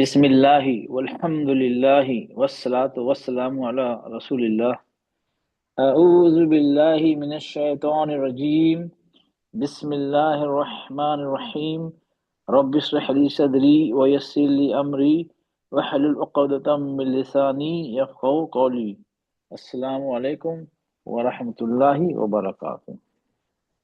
بسم اللہ والحمد للہ والصلاة والسلام علی رسول اللہ۔ اعوذ باللہ من الشیطان الرجیم، بسم اللہ الرحمن الرحیم۔ رب اشرح لی صدری ویسر لی امری واحلل عقدۃ من لسانی یفقہوا قولی۔ السلام علیکم ورحمۃ اللہ وبرکاتہ۔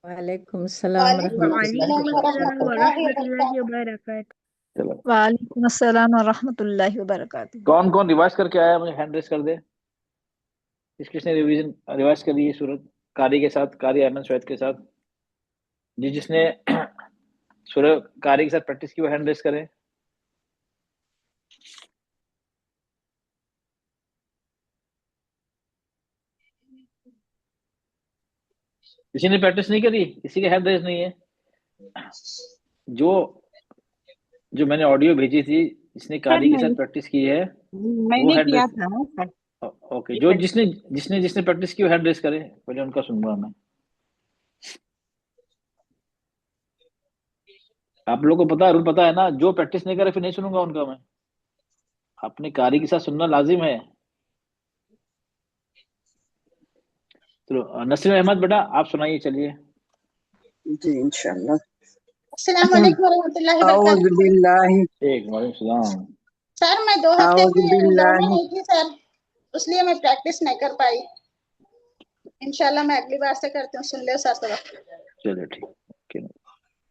وعلیکم السلام وعلیکم ورحمۃ اللہ السلام ورحمۃ وبرکاتہ۔ اللہ ورحمۃ اللہ وبرکاتہ۔ وبرکاتہ۔ چلو، وعلیکم السلام ورحمۃ اللہ وبرکاتہ۔ کون کون ریوائز کر کے آیا؟ مجھے ہینڈ ریس کر دے۔ کس نے ریوائز کری ہے سورت قاری کے ساتھ، قاری ایمن سوید کے ساتھ؟ جس نے سورہ قاری کے ساتھ پریکٹس کی وہ ہینڈ ریس کرے۔ کسی نے پریکٹس نہیں کری؟ کسی کا ہینڈ ریس نہیں ہے؟ جو میں نے آڈیو بھیجی تھی، جس نے قاری کے ساتھ پریکٹس کی ہے میں وہ نے ہینڈ کیا ریس۔ تھا سر۔ اوکے، جو جس نے پریکٹس کی وہ ہینڈ ریس کرے، پہلے ان کا سنوں گا میں۔ آپ لوگوں کو پتا رول پتا ہے نا، جو پریکٹس نہیں کرے پھر نہیں سنوں گا ان کا میں۔ اپنے قاری کے ساتھ سننا لازم ہے۔ چلو، نسیم احمد بیٹا آپ سنائیے، چلیے۔ جی انشاءاللہ۔ السلام علیکم ورحمۃ اللہ اعوذ وبرکاتہ۔ باللہ وعلیکم السلام۔ سر میں 2 ہفتے اعوذ سے باللہ گھر میں نہیں تھی سر، اس لیے میں پریکٹس نہیں کر پائی۔ انشاءاللہ میں اگلی بار سے کرتی ہوں، سن لے سر تو۔ چلو ٹھیک،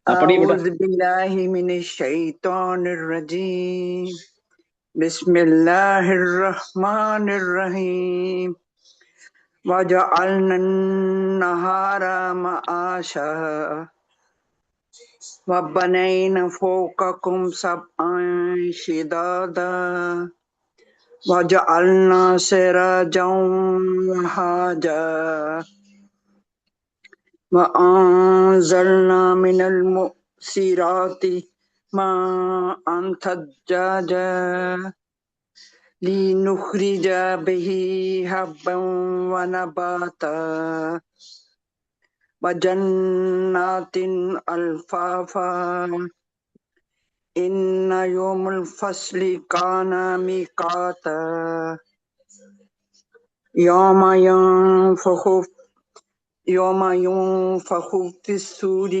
آپ پڑھیے بیٹا۔ اعوذ باللہ من الشیطان الرجیم، بسم اللہ الرحمن الرحیم۔ وجعلنا النہار معاشا وبنينا فوقكم سبعا شدادا وجعلنا سراجا وهاجا وأنزلنا من المعصرات ماء ثجاجا لنخرج به حبا ونباتا وجنات الفافا إن يوم الفصل كان ميقاتا يوم ينفخ في الصور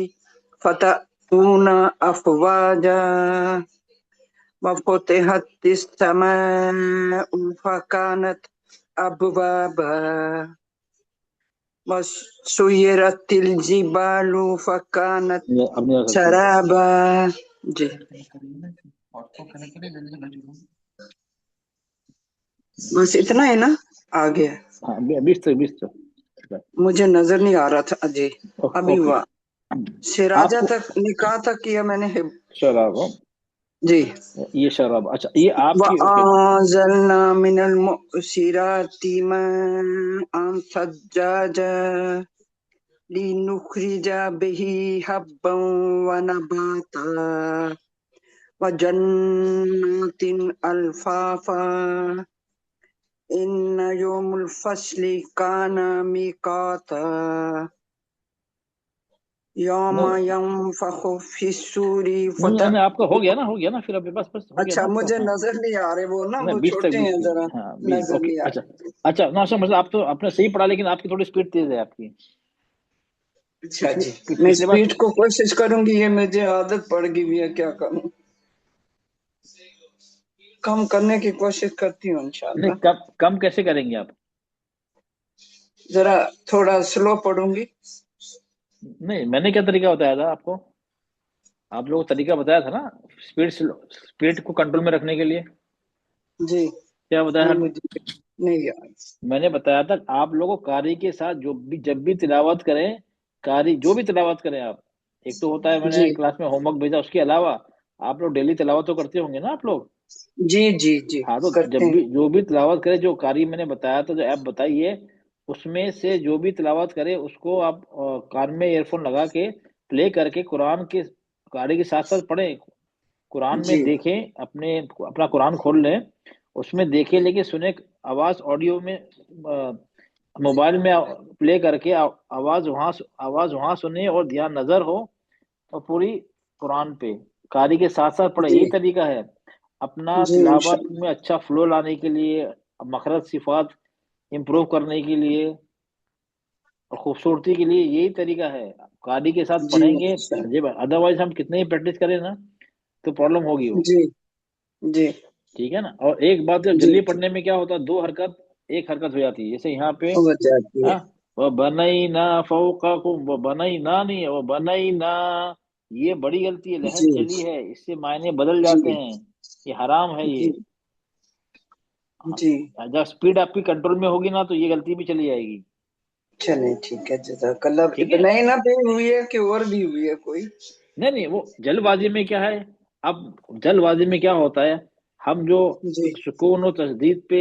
فتأتون أفواجا وفتحت السماء فكانت أبوابا وسيرت الجبال فكانت سرابا۔ جی بس اتنا ہے نا، آگے ہاں، 20 تو مجھے نظر نہیں آ رہا تھا۔ جی ابھی ہوا سراجہ آپ کو تک، نکاح تک کیا میں نے۔ شراب، جی یہ شراب، اچھا یہ آپ کی اوکے۔ وَأَنزَلْنَا مِنَ الْمُعْصِرَاتِ مَاءً ثَجَّاجًا لِنُخْرِجَ بِهِ حَبًّا وَنَبَاتًا وَجَنَّاتٍ أَلْفَافًا إِنَّ يَوْمَ الْفَصْلِ كَانَ مِيقَاتًا يَوْمَ يَنفَخُ فِي الصُّورِ نہیں، آپ کا ہو گیا نا پھر ابھی بس ہو گیا اچھا نا آپ کا۔ مجھے ہاں نظر نہیں آ رہے، وہ نا نہیں، وہ 20 چھوٹے ہیں ذرا، ہاں 20 نظر اوکے۔ نہیں آ اچھا رہے۔ اچھا اچھا، ماشاء مطلب آپ تو آپ نے صحیح پڑھا، لیکن آپ کی تھوڑی اسپیڈ تیز ہے آپ کی۔ اچھا جی، میں پچھلی بار اسپیڈ کو کوشش کروں گی، یہ مجھے عادت پڑ گئی بھی ہے، کیا کروں، کم کرنے کی کوشش کرتی ہوں انشاءاللہ۔ نہیں، کم کیسے کریں گے آپ؟ ذرا تھوڑا سلو پڑھوں گی۔ نہیں، میں نے کیا طریقہ بتایا تھا آپ کو؟ آپ لوگوں کو طریقہ بتایا تھا نا اسپیڈ کو کنٹرول میں رکھنے کے لیے۔ جی کیا بتایا یہ تھا؟ مجھے نہیں یاد۔ میں نے بتایا تھا آپ لوگوں کو قاری کے ساتھ جب بھی تلاوت کریں، قاری جو بھی تلاوت کریں آپ، ایک تو ہوتا ہے میں نے جی کلاس میں ہوم ورک بھیجا، اس کے علاوہ آپ لوگ ڈیلی تلاوت تو کرتے ہوں گے نا آپ لوگ؟ جی جی جی ہاں، تو کرتے جب ہیں۔ بھی جو بھی تلاوت کرے، جو قاری میں نے بتایا تھا، جو ایپ بتائیے، اس میں سے جو بھی تلاوت کرے اس کو آپ کان میں ایئر فون لگا کے پلے کر کے قرآن کے قاری کے ساتھ ساتھ پڑھیں، قرآن میں جی دیکھیں، اپنا قرآن کھول لیں، اس میں دیکھیں، لیکن سنیں آواز آڈیو میں، موبائل میں پلے کر کے آواز وہاں سنیں اور دھیان نظر ہو اور پوری قرآن پہ قاری کے ساتھ ساتھ پڑھیں، جی یہی طریقہ ہے۔ اپنا جی تلاوت انشاءاللہ میں اچھا فلو لانے کے لیے، مخرج صفات امپروو کرنے کے لیے اور خوبصورتی کے لیے یہی طریقہ ہے. قاری کے ساتھ جی پڑھیں گے تہذیب، ادروائز ہم کتنے ہی پریکٹس کریں نا تو پرابلم ہوگی وہ. جی جی ٹھیک ہے نا. اور ایک بات جب جی جلدی جی پڑھنے میں کیا ہوتا ہے، 2 حرکت 1 حرکت ہو جاتی ہے. جیسے یہاں پہ ہو جاتی ہے. ہاں وہ بنینا فوقکم، وہ بنینا نہیں ہے، وہ بنینا. یہ بڑی غلطی ہے، لہن جی چلی ہے، اس سے معنی بدل جی جاتے ہیں، یہ حرام ہے جی یہ. جی جب اسپیڈ آپ کی کنٹرول میں ہوگی نا تو یہ غلطی بھی چلی جائے گی. چلیں ٹھیک ہے، جزاک اللہ. ٹھیک ہے. اتنا ہی نہ پہ ہوئی ہے کہ اور بھی ہوئی ہے کوئی؟ نہیں وہ جلد بازی میں کیا ہے، اب جلد بازی میں کیا ہوتا ہے، ہم جو جی سکون و تشدید پہ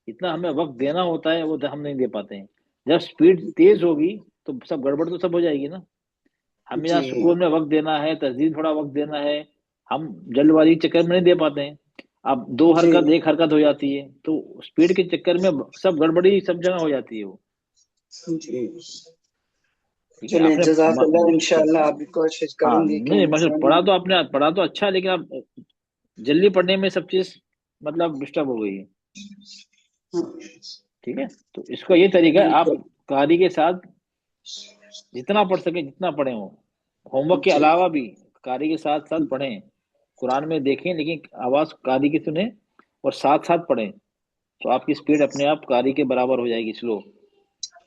اتنا ہمیں وقت دینا ہوتا ہے وہ ہم نہیں دے پاتے ہیں. جب سپیڈ تیز ہوگی تو سب گڑبڑ تو سب ہو جائے گی نا. ہمیں یہاں جی سکون میں وقت دینا ہے، تشدید تھوڑا وقت دینا ہے، ہم جلد بازی کے چکر میں نہیں دے پاتے ہیں. اب 2 حرکت جی 1 حرکت ہو جاتی ہے تو سپیڈ کے چکر میں سب گڑبڑی سب جگہ ہو جاتی ہے وہ. جی ٹھیک ہے. چلیں آپ نے جزاک اللہ. انشاءاللہ آپ بھی کوشش ہاں کروں گی کہ نہیں مطلب انسان. پڑھا تو آپ نے پڑھا تو اچھا ہے، لیکن اب جلدی پڑھنے میں سب چیز مطلب ڈسٹرب ہو گئی ہے. ٹھیک ہے. تو اس کا یہ طریقہ ہے، آپ قاری کے ساتھ جتنا پڑھ سکیں جتنا پڑھیں وہ ہوم ورک کے جی علاوہ بھی قاری کے ساتھ ساتھ پڑھیں. قرآن میں دیکھیں لیکن آواز قاری کی سنیں اور ساتھ ساتھ پڑھیں تو آپ کی سپیڈ اپنے آپ قاری کے برابر ہو جائے گی، سلو.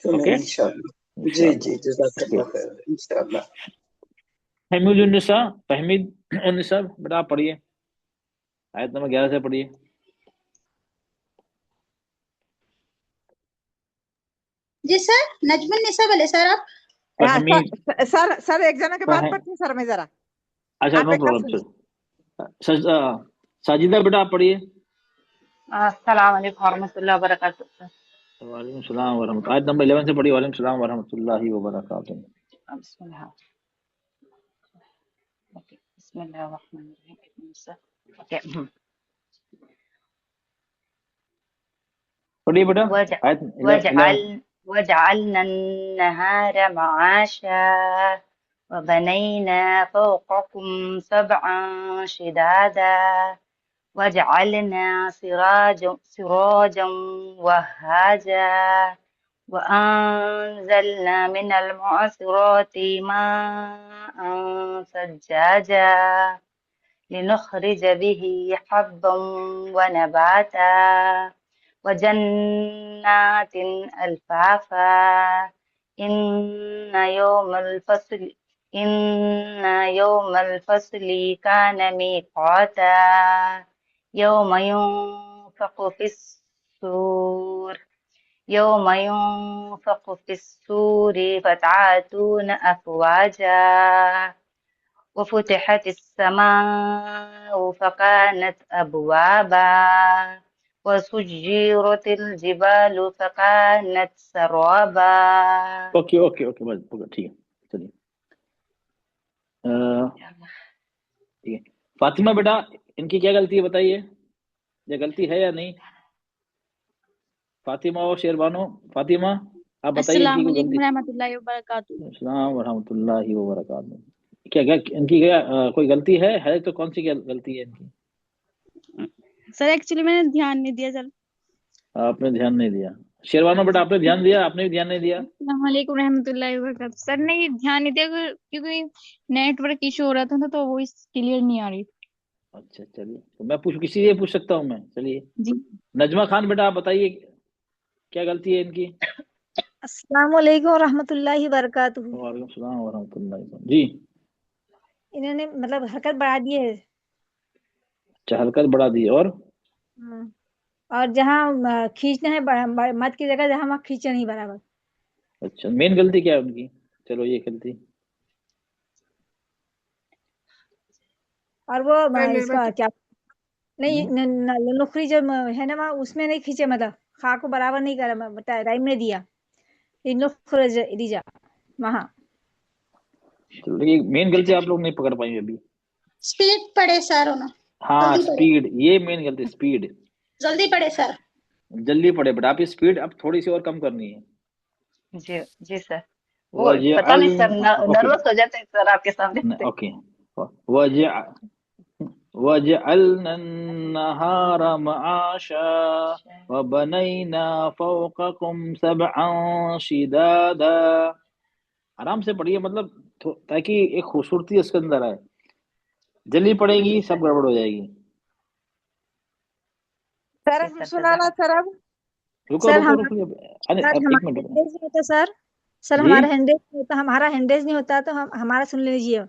چلیں اوکے انشاءاللہ. جی انشاءاللہ. جی جزاک اوکے. اللہ خیر انشاءاللہ. فہمید النساء، فہمید النساء بیٹا آپ پڑھیے، آیت نمبر 11 سے پڑھیے. جی سر، نجم النساء بولے سر آپ؟ فہمید سر ایک جنا کے بعد پڑھتے ہیں سر میں ذرا. اچھا آپ نو ایک بار پرابلم سنیے. سر. ساجدہ بیٹا آپ پڑھیے. السلام علیکم ورحمۃ اللہ وبرکاتہ. وعلیکم السلام ورحمۃ. آیت نمبر 11 سے پڑھیے. وعلیکم السلام ورحمۃ اللہ وبرکاتہ. بسم اللہ. اوکے. بسم اللہ الرحمن الرحیم. اوکے. پڑھیے بیٹا آیت 11. وجعلنا النهار معاشا وبنينا فوقكم سبعا شدادا وجعلنا سراجا وهاجا وأنزلنا من المعصرات ماء ثجاجا لنخرج به حبا ونباتا وجنات ألفافا إن يوم الفصل كان ميقاتا يوم ينفخ في الصور فتعاتون أفواجا وفتحت السماء فكانت أبوابا وسجرت الجبال فكانت سرابا. اوکے اوکے اوکے بس ٹھیک ہے. چلیے ٹھیک ہے. فاطمہ بیٹا ان کی کیا غلطی ہے بتائیے، یہ غلطی ہے یا نہیں؟ فاطمہ اور شیربانو. فاطمہ آپ بتائیے ان کی السلام کوئی علیکم غلطی. ورحمۃ اللہ وبرکاتہ. السلام ورحمۃ اللہ وبرکاتہ. کیا ان کی کیا کوئی غلطی ہے تو کون سی غلطی ہے ان کی؟ سر ایکچولی میں نے دھیان نہیں دیا سر. آپ نے دھیان نہیں دیا. شیروانو بیٹا آپ نے دھیان دیا؟ آپ نے بھی دھیان نہیں دیا. السلام علیکم ورحمۃ اللہ وبرکاتہ. سر نہیں دھیان نہیں دیا کیونکہ نیٹ ورک ایشو ہو رہا تھا نا تو وہ کلیئر نہیں آ رہی. اچھا چلیے تو میں کسی سے پوچھ سکتا ہوں میں. چلیے جی. نجمہ خان بیٹا آپ بتائیے کیا غلطی ہے ان کی؟ السلام علیکم ورحمۃ اللہ وبرکاتہ. وعلیکم السلام ورحمۃ اللہ. جی انہوں نے مطلب حرکت بڑھا دی ہے. اچھا حرکت بڑھا دی اور جہاں کھینچنا ہے مت کی جگہ جہاں کھینچے نہیں برابر. اچھا مین غلطی کیا ہے ان کی؟ چلو یہ غلطی اور وہ اس کا کیا نہیں نخری جو ہے نا وہاں اس میں نہیں کھینچے، مطلب خاک کو برابر نہیں کرا، بتایا رائم نے دیا وہاں. چلو لیکن مین غلطی آپ لوگ نہیں پکڑ پائیں ابھی. اسپیڈ پڑے سر انہوں. ہاں جلدی پڑھے. اسپیڈ، یہ مین غلطی اسپیڈ. جلدی پڑے سر. جلدی پڑے بٹ آپ اسپیڈ اب تھوڑی سی اور کم کرنی ہے. جی جی سر. وہ پتہ نہیں سر نروس ہو جاتے ہیں سر آپ کے سامنے. اوکے وَجَعَلْنَا النَّهَارَ مَعَاشًا وَبَنَيْنَا فَوْقَكُمْ سَبْعًا شِدَادًا. آرام سے پڑھیے، مطلب تاکہ ایک خوبصورتی اس کے اندر آئے. جلدی پڑھیں گی سب گڑبڑ ہو جائے گی. سر ہم سنانا سر اب رکو سر رکو ہم رکو سر ایک ہمارا منٹ رکو. ہینڈیج نہیں ہوتا سر جی ہمارا ہینڈیج نہیں ہوتا، ہمارا ہینڈیج نہیں ہوتا تو ہمارا سن لیجیے.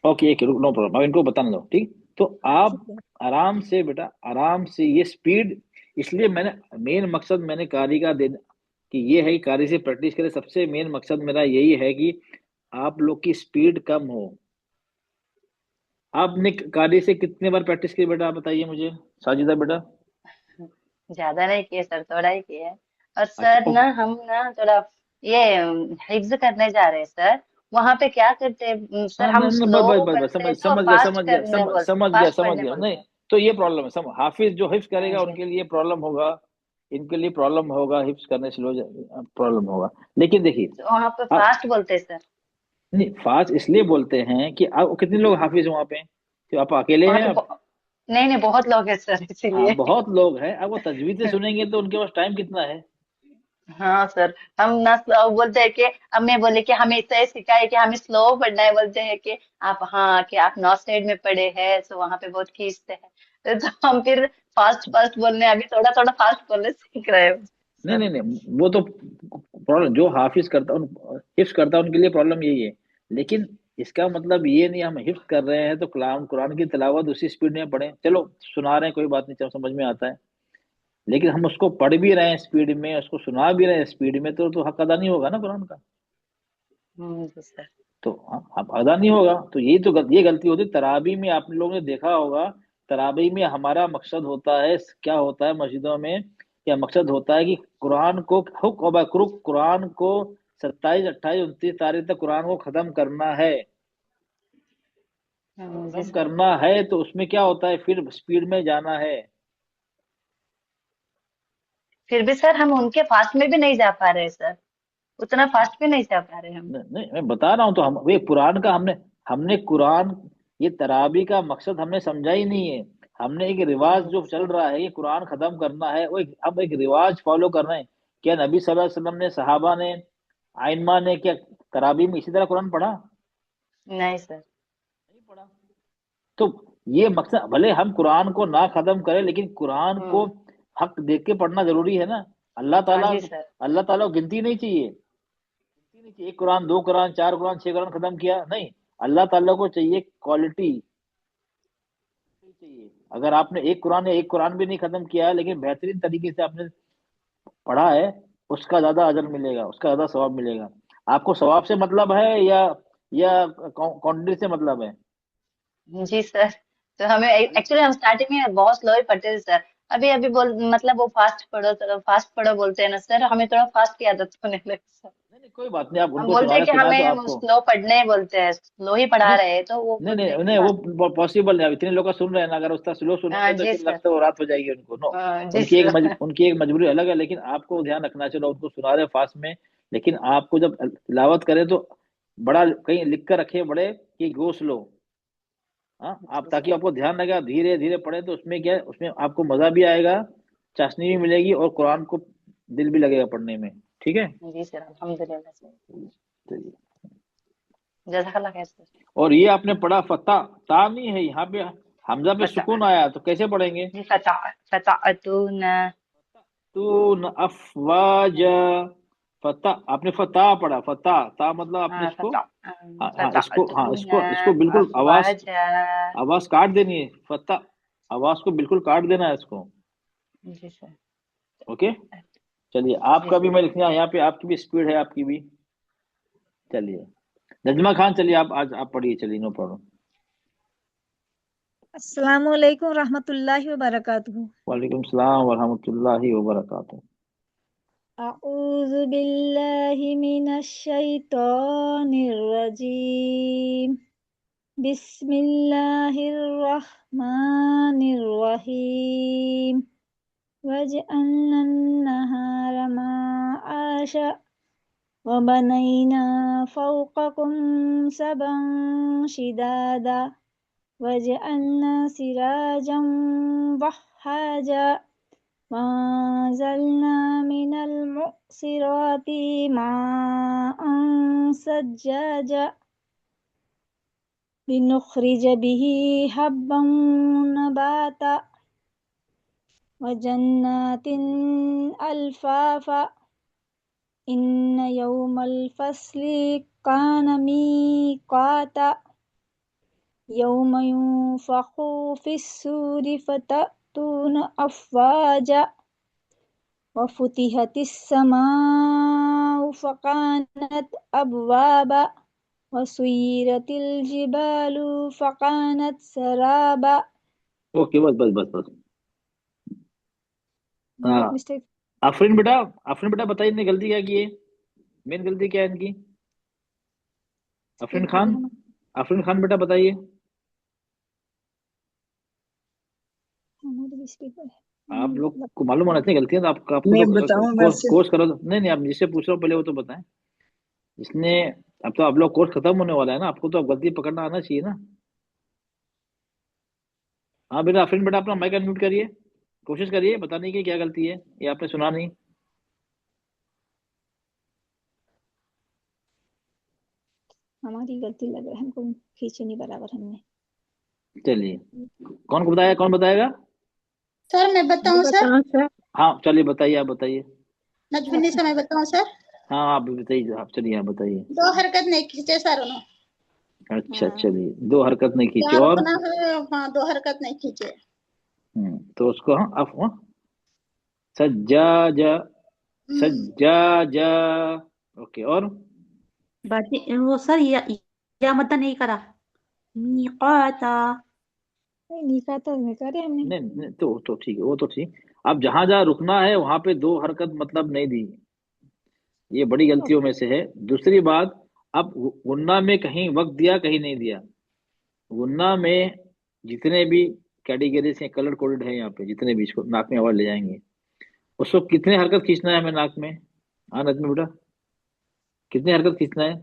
اوکے ایک نو پرابلم. اب ان کو بتانا دو ٹھیک. تو آپ ٹھیک ہے. آرام سے بیٹا، آرام سے. یہ سپیڈ اس لیے میں نے مین مقصد میں نے قاری کا دینا کہ یہ ہے کہ قاری سے پریکٹس کرے. سب سے مین مقصد میرا یہی ہے کہ آپ لوگ کی سپیڈ کم ہو. آپ نے قاری سے کتنے بار پریکٹس کی بیٹا، آپ بتائیے مجھے. ساجدہ بیٹا زیادہ نہیں کیے سر، تھوڑا ہی کیے. اور اچھا سر نا ہم نا تھوڑا یہ حفظ کرنے جا رہے ہیں سر، وہاں پہ کیا کرتے ہیں سر، ہاں ہم نہیں، سلو بس پڑھتے ہیں تو سمجھ گیا فاسٹ سمجھ گیا کرنے بولتے، سمجھ گیا فاسٹ سمجھ پڑھنے گیا. بولتے نہیں ہیں. تو یہ پرابلم ہے. حافظ جو حفظ کرے گا ان جی کے لیے پرابلم ہوگا، ان کے لیے پرابلم ہوگا. حفظ کرنے سے پرابلم ہوگا. لیکن دیکھیے تو وہاں پہ فاسٹ بولتے ہیں سر. نہیں، فاسٹ اس لیے بولتے ہیں کہ آپ کتنے لوگ حافظ ہیں وہاں پہ؟ کہ آپ اکیلے وہاں ہیں پہ آپ؟ نہیں نہیں بہت لوگ ہیں سر، اسی ہاں لیے. بہت لوگ ہیں. اب وہ تجوید سے سنیں گے تو ان کے پاس ٹائم کتنا ہے؟ ہاں سر، ہم نہ بولتے ہیں کہ امی بولے کہ ہمیں اس طرح سکھائے کہ ہمیں سلو پڑھنا ہے. بولتے ہیں کہ آپ ہاں کہ آپ نارتھ سائڈ میں پڑھے ہیں تو وہاں پہ بہت کھینچتے ہیں، تو ہم پھر فاسٹ فاسٹ بولنے، ابھی تھوڑا تھوڑا فاسٹ بولنے سیکھ رہے ہیں نہیں سر. نہیں نہیں، وہ تو پرابلم جو حافظ کرتا حفظ کرتا ان کے لیے پرابلم یہی ہے. لیکن اس کا مطلب یہ نہیں ہم حفظ کر رہے ہیں تو قرآن کی تلاوت اسی سپیڈ میں پڑھیں. چلو سنا رہے ہیں کوئی بات نہیں، چلو سمجھ میں آتا ہے. لیکن ہم اس کو پڑھ بھی رہے ہیں سپیڈ میں، اس کو سنا بھی رہے ہیں سپیڈ میں، تو حق ادا نہیں ہوگا نا قرآن کا. جی سر. تو اب ادا نہیں ہوگا. تو یہی تو یہ غلطی ہوتی. تراویح میں آپ لوگوں نے دیکھا ہوگا، تراویح میں ہمارا مقصد ہوتا ہے کیا ہوتا ہے مسجدوں میں؟ کیا مقصد ہوتا ہے کہ قرآن کو قرآن کو 27 28 29 تاریخ تک قرآن کو ختم کرنا ہے. جی ختم سر. کرنا ہے تو اس میں کیا ہوتا ہے؟ پھر سپیڈ میں جانا ہے. پھر بھی سر ہم ان کے فاسٹ میں بھی نہیں جا پا رہے سر، اتنا فاسٹ بھی نہیں جا پا رہے ہم. نہیں میں بتا رہا ہوں. تو یہ قرآن کا ہم نے قرآن، یہ تراویح کا مقصد ہم نے سمجھا ہی نہیں ہے. ہم نے ایک رواج جو چل رہا ہے، یہ قرآن ختم کرنا ہے، وہ اب ایک رواج فالو کر رہے ہیں. کیا نبی صلی اللہ علیہ وسلم نے، صحابہ نے، آئمہ نے کیا تراویح میں اسی طرح قرآن پڑھا؟ نہیں سر. نہیں پڑھا. تو یہ مقصد، بھلے ہم قرآن کو نہ ختم کریں لیکن قرآن کو حق دیکھ کے پڑھنا ضروری ہے نا. ہاں جی سر. اللہ تعالیٰ کو گنتی نہیں چاہیے. ایک قرآن، 2 قرآن، 4 قرآن، 6 قرآن ختم کیا نہیں. اللہ تعالیٰ کو چاہیے کوالٹی چاہیے. اگر آپ نے ایک قرآن بھی نہیں ختم کیا لیکن بہترین طریقے سے آپ نے پڑھا ہے، اس کا زیادہ اجر ملے گا، اس کا زیادہ ثواب ملے گا. آپ کو ثواب سے مطلب ہے یا کوانٹٹی سے مطلب ہے؟ جی سر. تو ہمیں ایکچولی ہم اسٹارٹنگ میں بہت سلو ہی پڑھتے تھے سر. ابھی ابھی مطلب وہ فاسٹ پڑھو بولتے ہیں نا سر، ہمیں تھوڑا فاسٹ کی عادت ہونے لگی سر. نہیں کوئی بات نہیں. آپ ان ہم کو بولتے سنا ہیں کہ رہے، سنا تو آپ ہمیں کو. سلو پڑھنے بولتے ہیں، سلو ہی پڑھا نہیں رہے ہیں، تو وہ نہیں بولتے ہیں نہیں کہ نہیں، فاسٹ. وہ پاسبل نہیں. اب اتنے لوگ کا سن رہے ہیں نا، اگر اس طرح سلو سنیں ہاں گے تو جی پھر سر. لگتا ہے وہ رات ہو جائے گی ان کو. نو، جی سر. ان کی ایک مجبوری الگ ہے. لیکن آپ کو دھیان رکھنا چلو ان کو سنا رہے فاسٹ میں، لیکن آپ کو جب تلاوت کریں تو بڑا کہیں لکھ کر رکھے بڑے کہ گو سلو. ہاں آپ، جی تاکہ سر. آپ کو دھیان رکھے، آپ دھیرے دھیرے پڑھیں تو اس میں کیا ہے، اس میں آپ کو مزہ بھی آئے گا، چاشنی بھی ملے گی، اور قرآن کو دل بھی لگے گا پڑھنے میں. ٹھیک ہے. جی سر الحمد للہ سر. چلیے. جزاک اللہ خیر سر. اور یہ آپ نے پڑھا فتح، تا نہیں ہے یہاں پہ، حمزہ پہ فتح. سکون آیا تو کیسے پڑھیں گے؟ جی فتح تو افواجا. فتح آپ نے فتح پڑھا، فتح تا مطلب آپ نے اس کو، فتح ہاں فتح اس کو بالکل افواجا. آواز کاٹ دینی ہے. فتح آواز کو بالکل کاٹ دینا ہے اس کو. جی سر. اوکے. چلیے آپ جی کا بھی سر. میں لکھنا یہاں پہ، آپ کی بھی اسپیڈ ہے آپ کی بھی. چلیے نجمہ خان، چلیے آپ آج آپ پڑھیے. چلیے نو پرابلم. السلام علیکم رحمۃ اللہ وبرکاتہ. وعلیکم السلام ورحمۃ اللہ وبرکاتہ. اعوذ باللہ من الشیطان الرجیم. بسم اللہ الرحمن الرحیم. وجعلنا النہار معاشا وبنينا فوقكم سبعا شدادا وجعلنا سراجا وهاجا وأنزلنا من المعصرات ماء ثجاجا لنخرج به حبا نباتا وجنات ألفافا إن يوم الفصل كان ميقاتا يوم ينفخ في الصور فتأتون أفواجا وفتحت السماء فكانت أبوابا وسيرت الجبال فكانت سرابا. اوکے بس ہاں مسٹیک. آفرین بیٹا بتائیے نے غلطی کیا کی ہے، مین غلطی کیا ہے ان کی؟ آفرین خان بیٹا بتائیے. آپ لوگ کو معلوم ہونا چاہیے غلطیاں، تو آپ کو میں تو بتاؤں ویسے کورس کرو. نہیں آپ جس سے پوچھ رہا ہوں پہلے وہ تو بتائیں. جس نے اب تو آپ لوگ کورس ختم ہونے والا ہے نا، آپ کو تو اب غلطی پکڑنا آنا چاہیے نا. ہاں بیٹا آفرین بیٹا اپنا مائک انمیوٹ کریے، کوشش کریے بتانے کی کیا غلطی ہے، یہ آپ نے سنا نہیں. ہماری غلطی لگ رہا ہے، ہم کو کھینچے نہیں برابر ہم نے. چلیے کون بتائے گا؟ سر میں بتاؤں سر؟ ہاں چلیے بتائیے، آپ بتائیے. نجمنی سے میں بتاؤں سر؟ ہاں آپ بھی بتائیے، آپ چلیے آپ بتائیے. 2 حرکت نہیں کھینچے سر انہوں. اچھا چلیے 2 حرکت نہیں کھینچے جہاں اور رکنا ہے ہاں 2 حرکت نہیں کھینچے. تو اس کو ہاں سجاجا اوکے. اور وہ سر یا مدہ نہیں کرا میقاتا. نہیں کہتا میں کرے ہم نے. نہیں تو ٹھیک ہے، وہ تو ٹھیک. اب جہاں رکنا ہے وہاں پہ 2 حرکت مطلب نہیں دی، یہ بڑی غلطیوں میں سے ہے. دوسری بات، اب غنہ میں کہیں وقت دیا کہیں نہیں دیا. غنہ میں جتنے بھی کیٹیگریز ہیں کلر کوڈڈ ہے، یہاں پہ جتنے بھی اس کو ناک میں آواز لے جائیں گے، اس کو کتنے حرکت کھینچنا ہے ہمیں ناک میں؟ ہاں نجمی بیٹا کتنے حرکت کھینچنا ہے؟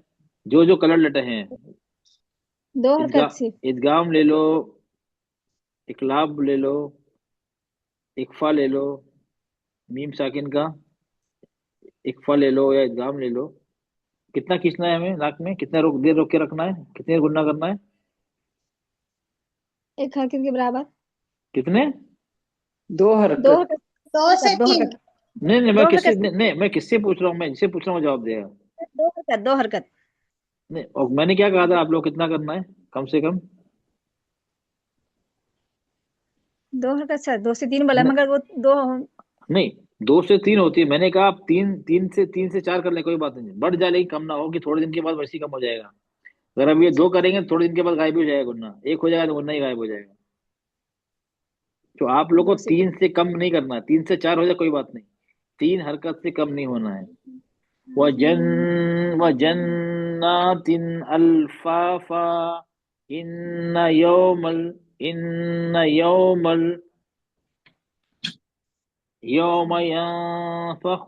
جو کلر لیٹر ہیں 2 حرکت سے. ادغام لے لو، اقلاب لے لو، اقفا لے لو، میم ساکن کا اقفا لے لو یا ادغام لے لو. کتنا کھینچنا ہے ہمیں ناک میں؟ کتنا دیر روک کے رکھنا ہے؟ کتنے دیر گننا کرنا ہے؟ 1 حرکت کے برابر. کتنے؟ 2 2 حرکت. حرکت. 2 سے 3. نہیں دو حرکت. میں کس سے پوچھ رہا ہوں؟ میں جس سے پوچھ رہا ہوں جواب دے گا. 2 حرکت. نہیں اور میں نے کیا کہا تھا آپ لوگ کتنا کرنا ہے کم سے کم؟ 2 حرکت سر 2 سے 3 بولا مگر وہ 2. نہیں 2 سے 3 ہوتی ہے. میں نے کہا آپ 3 سے 4 کر لیں، کوئی بات نہیں، بڑھ جائے لیکن کم نہ ہو کہ تھوڑے دن کے بعد ویسے ہی کم ہو جائے گا. اگر اب یہ 2 کریں گے تھوڑے دن کے بعد غائب ہو جائے گا گننا، 1 ہو جائے گا تو گننا ہی غائب ہو جائے گا. تو آپ لوگ کو 3 سے کم نہیں کرنا ہے، 3 سے 4 ہو جائے کوئی بات نہیں، 3 حرکت سے کم نہیں ہونا ہے. وَجَنَّاتٍ أَلْفَافًا إِنَّ يَوْمَ يَنفَخُ.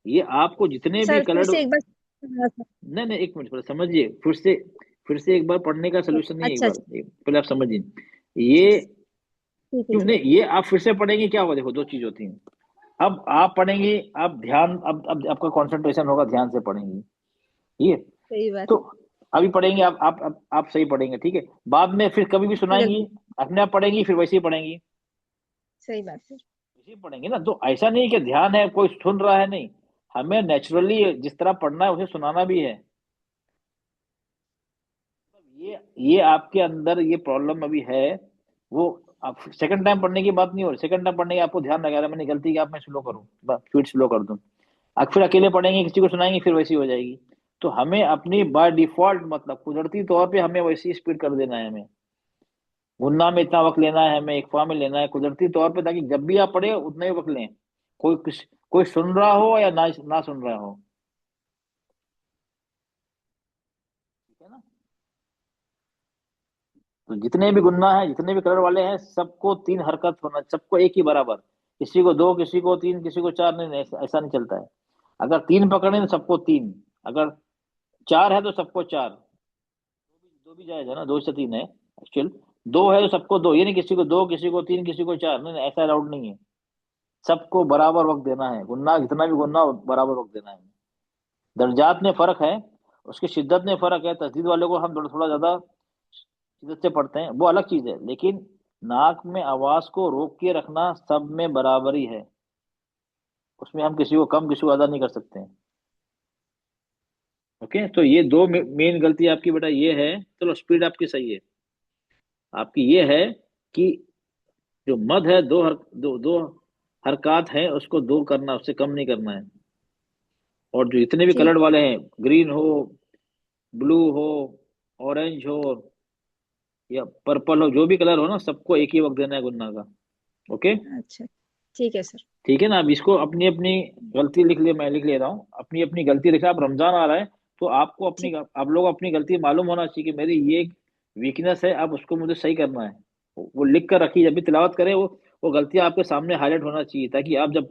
یہ آپ کو جتنے بھی سر پھر کلر سے ایک بار. نہیں 1 منٹ پہلے سمجھیے، پھر سے ایک بار پڑھنے کا سلوشن نہیں ہے. ایک اچھا بار پہلے آپ سمجھیے یہ کیوں نہیں، یہ آپ پھر سے پڑھیں گے کیا ہوگا؟ دیکھو 2 چیز ہوتی ہیں. اب آپ پڑھیں گے، آپ دھیان اب آپ کا کنسنٹریشن ہوگا، دھیان سے پڑھیں گے. ٹھیک ہے صحیح بات. تو ابھی پڑھیں گے آپ صحیح پڑھیں گے، ٹھیک ہے. بعد میں پھر کبھی بھی سنائیں گی اپنے آپ پڑھیں گی، پھر ویسے ہی پڑھیں گی. صحیح بات سر. ویسے ہی پڑھیں گے نا. تو ایسا نہیں کہ دھیان ہے کوئی سن رہا ہے، نہیں، ہمیں نیچرلی جس طرح پڑھنا ہے اسے سنانا بھی ہے. یہ آپ کے اندر یہ پرابلم ابھی ہے. وہ سیکنڈ ٹائم پڑھنے کی بات نہیں ہو رہی. سیکنڈ ٹائم پڑھنے کی آپ کو دھیان لگا رہا ہے، میں نے غلطی کی آپ میں سلو کروں، اسپیڈ سلو کر دوں. پھر اکیلے پڑھیں گے کسی کو سنائیں گے پھر ویسی ہو جائے گی. تو ہمیں اپنی بائی ڈیفالٹ مطلب قدرتی طور پہ ہمیں ویسی اسپیڈ کر دینا ہے. ہمیں غنہ میں اتنا وقت لینا ہے، ہمیں اقفا میں لینا ہے قدرتی طور پہ، تاکہ جب بھی آپ پڑھے اتنا ہی وقت لیں، کوئی سن رہا ہو یا نہ سن رہا ہو. ٹھیک ہے نا. تو جتنے بھی گناہ ہیں، جتنے بھی کلر والے ہیں، سب کو 3 حرکت ہونا، سب کو ایک ہی برابر. کسی کو 2، کسی کو 3، کسی کو 4. نہیں ایسا نہیں چلتا ہے. اگر 3 پکڑیں تو سب کو 3، اگر 4 ہے تو سب کو 4. 2 بھی جائز ہے نا، 2 سے 3 ہے. ایکچوئل 2 ہے تو سب کو 2، یہ نہیں کسی کو 2 کسی کو 3 کسی کو 4، نہیں ایسا الاؤڈ نہیں ہے، سب کو برابر وقت دینا ہے، گننا جتنا بھی گننا ہو برابر وقت دینا ہے۔ درجات میں فرق ہے، اس کی شدت میں فرق ہے، تسدید والے کو ہم تھوڑا زیادہ شدت سے پڑھتے ہیں، وہ الگ چیز ہے، لیکن ناک میں آواز کو روک کے رکھنا سب میں برابری ہے، اس میں ہم کسی کو کم کسی کو زیادہ نہیں کر سکتے ہیں۔ اوکے، تو یہ 2 مین غلطی آپ کی بیٹا یہ ہے، چلو سپیڈ آپ کی صحیح ہے، آپ کی یہ ہے کہ جو مد ہے 2 حرکات ہیں اس کو 2 کرنا، اس سے کم نہیں کرنا ہے، اور جو اتنے بھی ٹھیک کلر والے ہیں، گرین ہو، بلو ہو، اورنج ہو یا پرپل ہو، جو بھی کلر ہو نا، سب کو ایک ہی وقت دینا ہے گننا کا۔ اوکے اچھا ٹھیک ہے سر۔ ٹھیک ہے نا، اب اس کو اپنی اپنی غلطی لکھ لے، میں لکھ لے رہا ہوں اپنی اپنی غلطی لکھا۔ اب رمضان آ رہا ہے تو آپ کو ٹھیک آپ لوگ اپنی غلطی معلوم ہونا چاہیے کہ میری یہ ویکنس ہے، اب اس کو مجھے صحیح کرنا ہے، وہ لکھ کر رکھیے، جب بھی تلاوت کریں وہ غلطیاں آپ کے سامنے ہائی لائٹ ہونا چاہیے، تاکہ آپ جب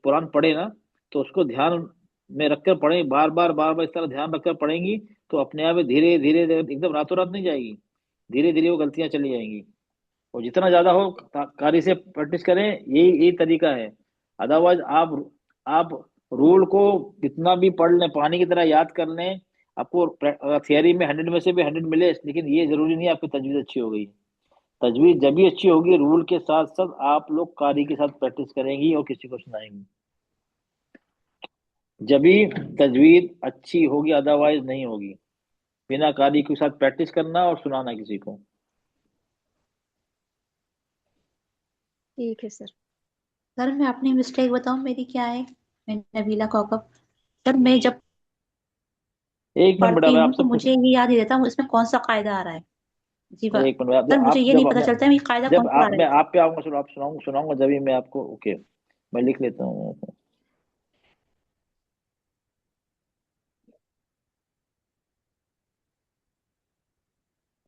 قرآن پڑھے نا تو اس کو دھیان میں رکھ کر پڑھیں، بار بار اس طرح دھیان رکھ کر پڑھیں گی تو اپنے آپ دھیرے دھیرے ایک دم راتوں رات نہیں جائے گی، دھیرے دھیرے وہ غلطیاں چلی جائیں گی، اور جتنا زیادہ ہو قاری سے پریکٹس کریں، یہی طریقہ ہے۔ ادروائز آپ رول کو جتنا بھی پڑھ لیں، پانی کی طرح یاد کر لیں، آپ کو تھیوری میں 100 میں سے بھی 100 ملے، لیکن یہ ضروری نہیں آپ کی تجویز اچھی ہو گئی۔ تجویز جب بھی اچھی ہوگی رول کے ساتھ ساتھ آپ لوگ قاری کے ساتھ پریکٹس کریں گی اور کسی کو سنائیں گی، جبھی تجوید اچھی ہوگی، ادروائز نہیں ہوگی۔ بنا قاری کے ساتھ پریکٹس کرنا اور سنانا کسی کو۔ ٹھیک ہے سر۔ سر میں اپنی مسٹیک بتاؤں میری کیا ہے؟ میں نبیلہ کوکب، سر میں جب ایک منٹ بیٹا، پڑھتی میں ہوں آپ سے تو مجھے یہ یاد ہی رہتا ہوں اس میں کون سا قاعدہ آ رہا ہے۔ جی ایک منٹ سر مجھے آپ یہ نہیں پتا چلتا ہے یہ قاعدہ کون سا آ رہا میں ہے۔ آپ پہ آؤں گا، چلو آپ سناؤں گا جبھی میں آپ کو، اوکے میں لکھ لیتا ہوں۔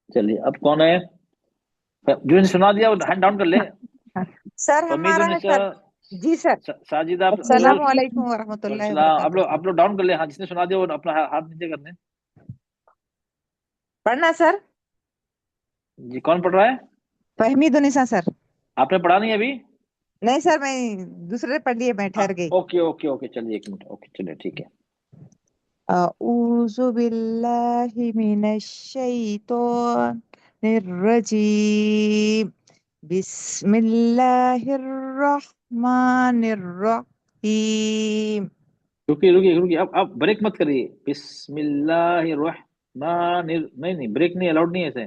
چلیے اب کون ہے جو نے سنا دیا وہ ہینڈ ڈاؤن کر لے۔ سر فمید ہمارا ہے النساء، سر۔ جی سر۔ ساجدہ، السلام علیکم ورحمۃ اللہ السلام، وبرکاتہ۔ آپ لوگ ڈاؤن کر لیں، ہاں جس نے سنا دیا وہ اپنا ہاتھ نیچے کر دیں۔ پڑھنا سر؟ جی کون پڑھ رہا ہے؟ فہمید النساء سر۔ آپ نے پڑھا نہیں ابھی؟ نہیں سر، میں دوسرے پڑھ لیے، میں ٹھہر گئی۔ اوکے چلیے ایک منٹ، اوکے چلیے ٹھیک ہے۔ اعوذ باللہ من الشیطان الرجیم، بسم اللہ الرحمن الرحیم۔ رکیے اب بریک مت کریے، بسم اللہ الرحمن نہیں بریک نہیں، الاؤڈ نہیں ہے ایسے،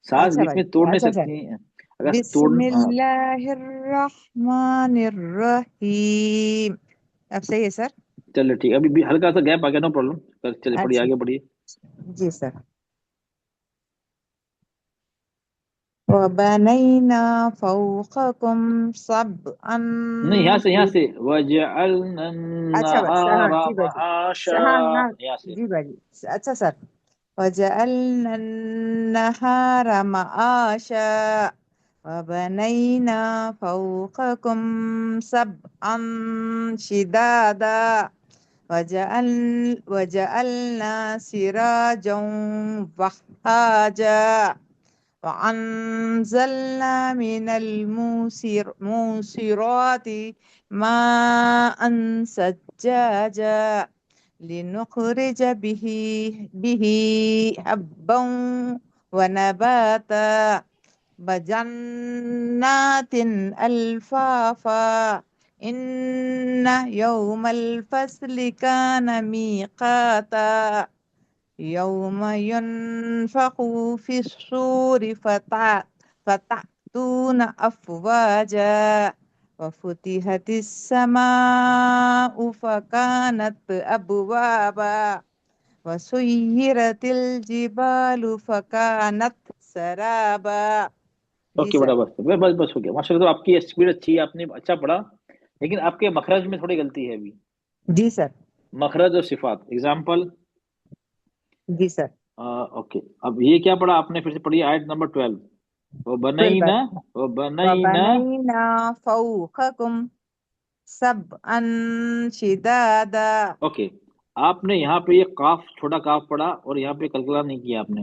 سانس اچھا بیچ بھائی، میں توڑ نہیں اچھا سر۔ سکتی ہیں اگر بسم اللہ الرحمن الرحیم، اب صحیح ہے سر؟ چلے ٹھیک، ابھی بھی ہلکا سا گیپ آ گیا، نو پرابلم، چلیے پڑھیے، اچھا آگے پڑھیے۔ جی سر۔ وَبَنَيْنَا فَوْقَكُمْ سَبْعًا نہیں یہاں سے وَجَعَلْنَا اچھا بس، ہاں النَّهَارَ جی باجی، مَعَاشًا، ہاں یہاں سے جی باجی، اچھا سر۔ وَجَعَلْنَا النَّهَارَ مَعَاشًا وَبَنَيْنَا فَوْقَكُمْ سَبْعًا شِدَادًا وَجَعَلْنَا سِرَاجًا وَهَّاجًا وَأَنزَلْنَا مِنَ الْمُعْصِرَاتِ ماء ثجاجا لنخرج به حبا ونباتا وجنات ألفافا إن يوم الفصل كان ميقاتا يوم ينفخ في الصور فتأتون أفواجا وفتحت السماء فكانت أبوابا وسيرت الجبال فكانت سرابا۔ جی اوکے سر۔ بیٹا، بس ہو گیا، ماشاء اللہ، آپ کی اسپیڈ اچھی ہے، آپ نے اچھا پڑھا، لیکن آپ کے مخرج میں تھوڑی غلطی ہے ابھی، جی سر۔ مخرج اور صفات، اگزامپل۔ جی سر۔ اوکے اب یہ کیا پڑھا آپ نے، پھر سے پڑھیے آیت نمبر 12، وَبَنَيْنَا وَبَنَيْنَا فَوْقَكُمْ سَبْعًا شِدَادًا۔ اوکے آپ نے یہاں پہ یہ قاف، چھوٹا قاف پڑھا اور یہاں پہ کلکلا نہیں کیا آپ نے،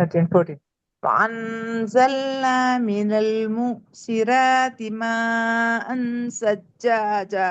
13 14 وأنزلنا من المؤسرات ماء ثجاجا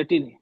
18,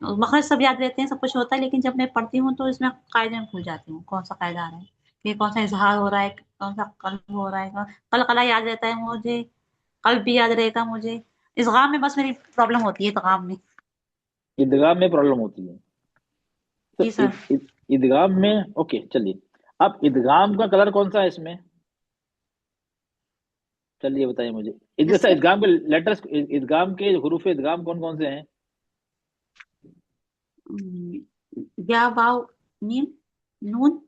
مخرج سب یاد رہتے ہیں، سب کچھ ہوتا ہے، لیکن جب میں پڑھتی ہوں تو اس میں قاعدے میں بھول جاتی ہوں کون سا قاعدہ آ رہا ہے، کہ کون سا اظہار ہو رہا ہے، کون سا قلب ہو رہا ہے، قلقلہ یاد رہتا ہے مجھے، قلب بھی یاد رہے گا مجھے، ادغام میں بس میری پرابلم ہوتی ہے ادغام میں۔ ادغام میں پرابلم ہوتی ہے، تو جی سر۔ ادغام میں اوکے چلیے، اب ادغام کا کلر کون سا ہے اس میں؟ چلیے بتائیے مجھے، یس جیسا سر۔ ادغام کے لیٹرز، ادغام کے حروف ادغام کون کون سے ہیں؟ یا واو میم نون۔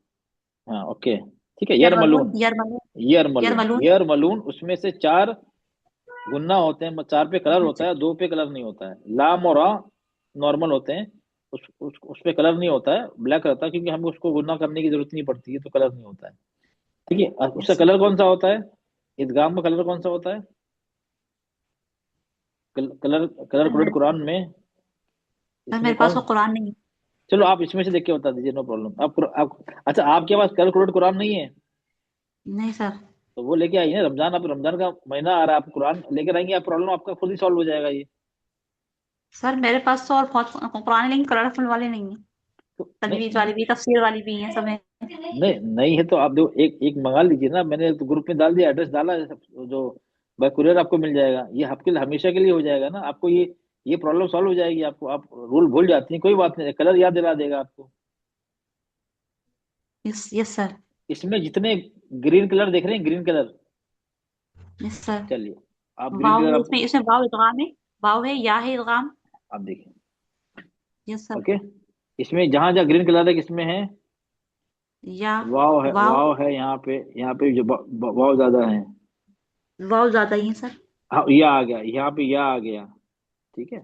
ہاں اوکے ٹھیک ہے، یرملون یرملون، یرملون یرملون، یرملون۔ یرملون، اس میں سے 4 گنا ہوتے ہیں، 4 پہ کلر ہوتا ہے، 2 پہ کلر نہیں ہوتا ہے، لام اور را نارمل ہوتے ہیں، اس پہ کلر نہیں ہوتا ہے، بلیک رہتا ہے، کیونکہ ہم اس کو گنا کرنے کی ضرورت نہیں پڑتی ہے، تو کلر نہیں ہوتا ہے، ٹھیک ہے۔ اس کا کلر کون سا ہوتا ہے؟ ادغام کا کلر کون سا ہوتا ہے؟ کلر کوڈ قرآن میں اس سر میں میرے پاس کون؟ وہ قرآن نہیں ہے۔ چلو آپ اس میں سے دیکھ کے بتا دیجیے، نو پرابلم۔ اچھا آپ کے پاس کلر کوڈ قرآن نہیں ہے؟ نہیں سر۔ تو وہ لے کے آئیے نا، رمضان، اب رمضان کا مہینہ آ رہا ہے، آپ قرآن لے کے آئیں گے، آپ پرابلم آپ کا خود ہی سالو ہو جائے گا یہ۔ سر میرے پاس تو اور بہت قرآن، لیکن کلرفل والے نہیں ہیں، تجوید والی بھی، تفسیر والی بھی ہیں، سب ہیں۔ نہیں ہے تو آپ ایک منگا لیجیے نا، میں نے تو گروپ میں ڈال دیا، ایڈریس ڈالا ہے، جو بائی کوریئر آپ کو مل جائے گا، یہ آپ کے لیے ہمیشہ کے لیے ہو جائے گا نا، آپ کو یہ پرابلم سالو ہو جائے گی، آپ کو، آپ رول بھول جاتی ہیں، کوئی بات نہیں، کلر یاد دلا دے گا آپ کو۔ یس سر۔ اس میں جتنے گرین کلر دیکھ رہے ہیں، گرین کلر، یس سر۔ چلیے آپ گرین واو کلر ہے، آپ اس میں واو ادغام ہے، واو ہے، یا ہے ادغام۔ آپ دیکھیں، یس سر۔ اوکے، اس میں جہاں جہاں گرین کلر ہے، کس میں ہے؟ یا واو ہے، یہاں پہ جو واو زیادہ ہیں، واو زیادہ ہی ہے سر۔ ہاں یہ آ گیا، یہاں پہ یا آ گیا، ٹھیک ہے،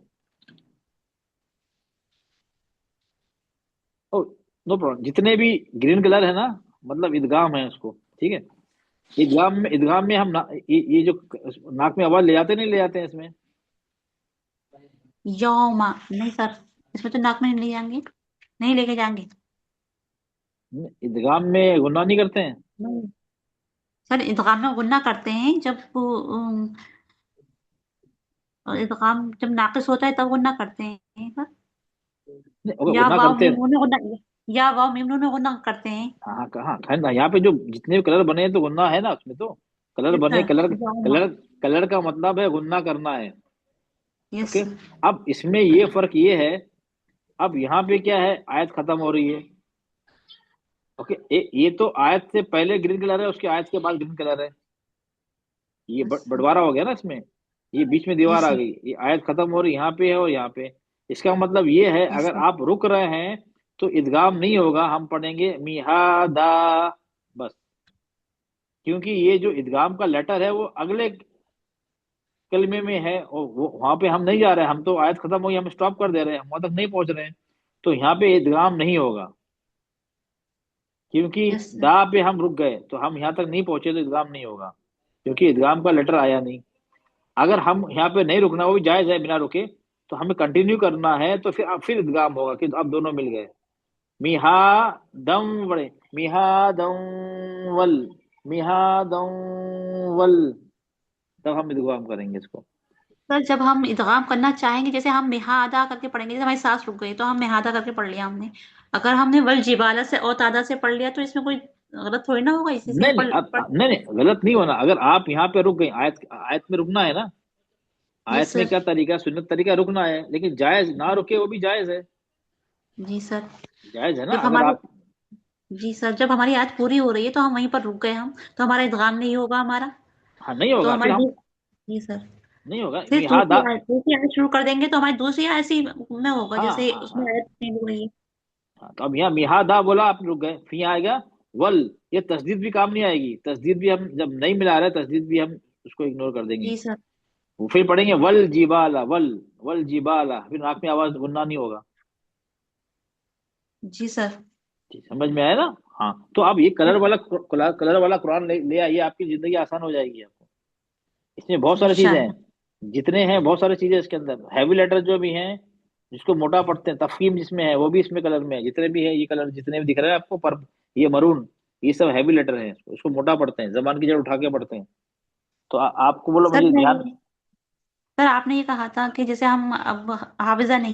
نو پرابلم، جتنے بھی گرین کلر ہے نا، مطلب ادغام ہے اس کو، ٹھیک ہے۔ ادغام میں ہم یہ جو ناک میں آواز لے جاتے نہیں لے جاتے ہیں اس میں؟ یوما نہیں سر، اس میں تو ناک میں نہیں لے جائیں گے، نہیں لے کے جائیں گے۔ ادغام میں گناہ نہیں کرتے ہیں؟ نہیں سر، ادغام میں غنہ کرتے ہیں، جب ادغام جب ناقص ہوتا ہے تب غنہ کرتے ہیں سر۔ اگر یا گناہ واو کرتے میم ہیں، نون میں غنہ، یا واو میم نون میں غنہ کرتے ہیں۔ ہاں کہاں کہاں یہاں پہ جو جتنے بھی کلر بنے ہیں تو گناہ ہے نا اس میں، تو کلر یس بنے، سر۔ یوما۔ کلر کا مطلب ہے گناہ کرنا ہے، یس۔ اوکے۔ اب اس میں یہ فرق یہ ہے، اب یہاں پہ کیا ہے، آیت ختم ہو رہی ہے، اوکے، یہ تو آیت سے پہلے گرین کلر ہے، اس کے آیت کے بعد گرین کلر ہے، یہ بٹوارا ہو گیا نا اس میں، یہ بیچ میں دیوار یس آ سر۔ گئی، یہ آیت ختم ہو رہی یہاں پہ ہے اور یہاں پہ، اس کا مطلب یہ ہے یس اگر سر۔ آپ رک رہے ہیں تو ادغام نہیں ہوگا، ہم پڑھیں گے میہادا بس، کیونکہ یہ جو ادغام کا لیٹر ہے وہ اگلے کلمے میں ہے، اور وہاں پہ ہم نہیں جا رہے، ہم تو آیت ختم ہوئی، ہم اسٹاپ کر دے رہے ہیں، ہم وہاں تک نہیں پہنچ رہے ہیں، تو یہاں پہ ادغام نہیں ہوگا، کیونکہ یس سر۔ دا پہ ہم رک گئے تو ہم یہاں تک نہیں پہنچے، تو ادغام نہیں ہوگا، کیونکہ ادغام کا لیٹر آیا نہیں۔ اگر ہم یہاں پہ نہیں رکنا، وہ بھی جائز ہے بنا رکے، تو ہمیں کنٹینیو کرنا ہے، تو پھر ادغام ہوگا، کہ اب دونوں مل گئے، میہا دم بڑے، میہا دم ول، میہا دم ول، تب ہم ادغام کریں گے اس کو۔ سر جب ہم ادغام کرنا چاہیں گے، جیسے ہم مہادا کر کے پڑھیں گے، جیسے ہماری سانس رک گئی تو ہم مہادا کر کے پڑھ لیا ہم نے، اگر ہم نے ول جبالہ سے اور تعداد سے پڑھ لیا تو اس میں کوئی غلط تھوڑی نہ ہوگا، اسی سے نہیں نہیں غلط نہیں ہونا، اگر آپ یہاں پہ رک گئے، آیت میں رکنا ہے نا، یس آیت میں سر۔ کیا طریقہ، سنت طریقہ رکنا ہے، لیکن جائز نہ رکے وہ بھی جائز ہے، جی سر۔ جائز ہے نا، جب اگر ہماری، آپ، جی سر، جب ہماری آیت پوری ہو رہی ہے تو ہم وہیں پر رک گئے، ہم تو ہمارا ادغام نہیں ہوگا ہمارا، ہاں نہیں تو ہوگا پھر ہم، ہماری، جی سر، نہیں ہوگا پھر میہادا، دوسری آیت شروع کر دیں گے تو ہماری دوسری آیت اسی میں ہوگا، ہاں جیسے ہاں اس ہاں میں آیت نہیں ہو رہی ہے۔ ہاں، تو اب یہاں میہادا بولا، آپ رک گئے، پھر یہاں آئے گا ول، یہ تسدید بھی کام نہیں آئے گی، تسدید بھی ہم جب نہیں ملا رہے، تسدید بھی ہم اس کو اگنور کر دیں گے، جی سر۔ وہ پھر پڑھیں گے ول جیبالا، ول جیبالا، پھر ناک میں آواز گننا نہیں ہوگا، جی سر۔ سمجھ میں آیا نا؟ ہاں، تو اب یہ کلر والا قرآن لے آئیے، آپ کی زندگی آسان ہو جائے گی، آپ کو اس میں بہت ساری چیزیں ہیں، انشاءاللہ۔ جتنے ہیں بہت ساری چیزیں اس کے اندر، ہیوی لیٹر جو بھی ہیں، جس کو موٹا پڑھتے ہیں، تفخیم جس میں ہے وہ بھی اس میں کلر میں ہے، جتنے بھی ہیں یہ کلر جتنے بھی دکھ رہے ہیں آپ کو، پر یہ مرون، یہ سب ہیوی لیٹر ہیں، اس کو موٹا پڑھتے ہیں، زبان کی جڑ اٹھا کے پڑھتے ہیں، تو آپ کو بولو سر مجھے میں، دھیان، سر آپ نے یہ کہا تھا کہ جیسے ہم اب حافظہ نہیں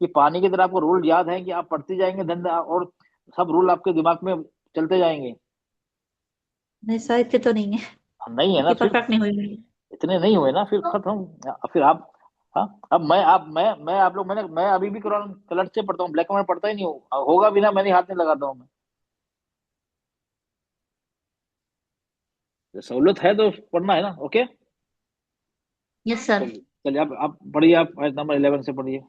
کہ پانی کی طرح آپ کو رول یاد ہے کہ آپ پڑھتے جائیں گے دن اور سب رول آپ کے دماغ میں چلتے جائیں گے؟ نہیں سر اتنے تو نہیں ہے، نہیں ہے نا، اتنی پھر پرفیکٹ نہیں ہوئی. اتنے نہیں ہوئے نا، پھر ختم. پھر آپ ہاں، اب میں آپ لوگ میں ابھی بھی قرآن کلر سے پڑھتا ہوں، بلیک اینڈ وائٹ پڑھتا ہی نہیں ہوں، ہوگا بھی نا میں نہیں، ہاتھ نہیں لگاتا ہوں میں. سہولت ہے تو پڑھنا ہے نا. اوکے یس سر. چلیے آپ پڑھیے، آپ آیت نمبر 11 سے پڑھیے.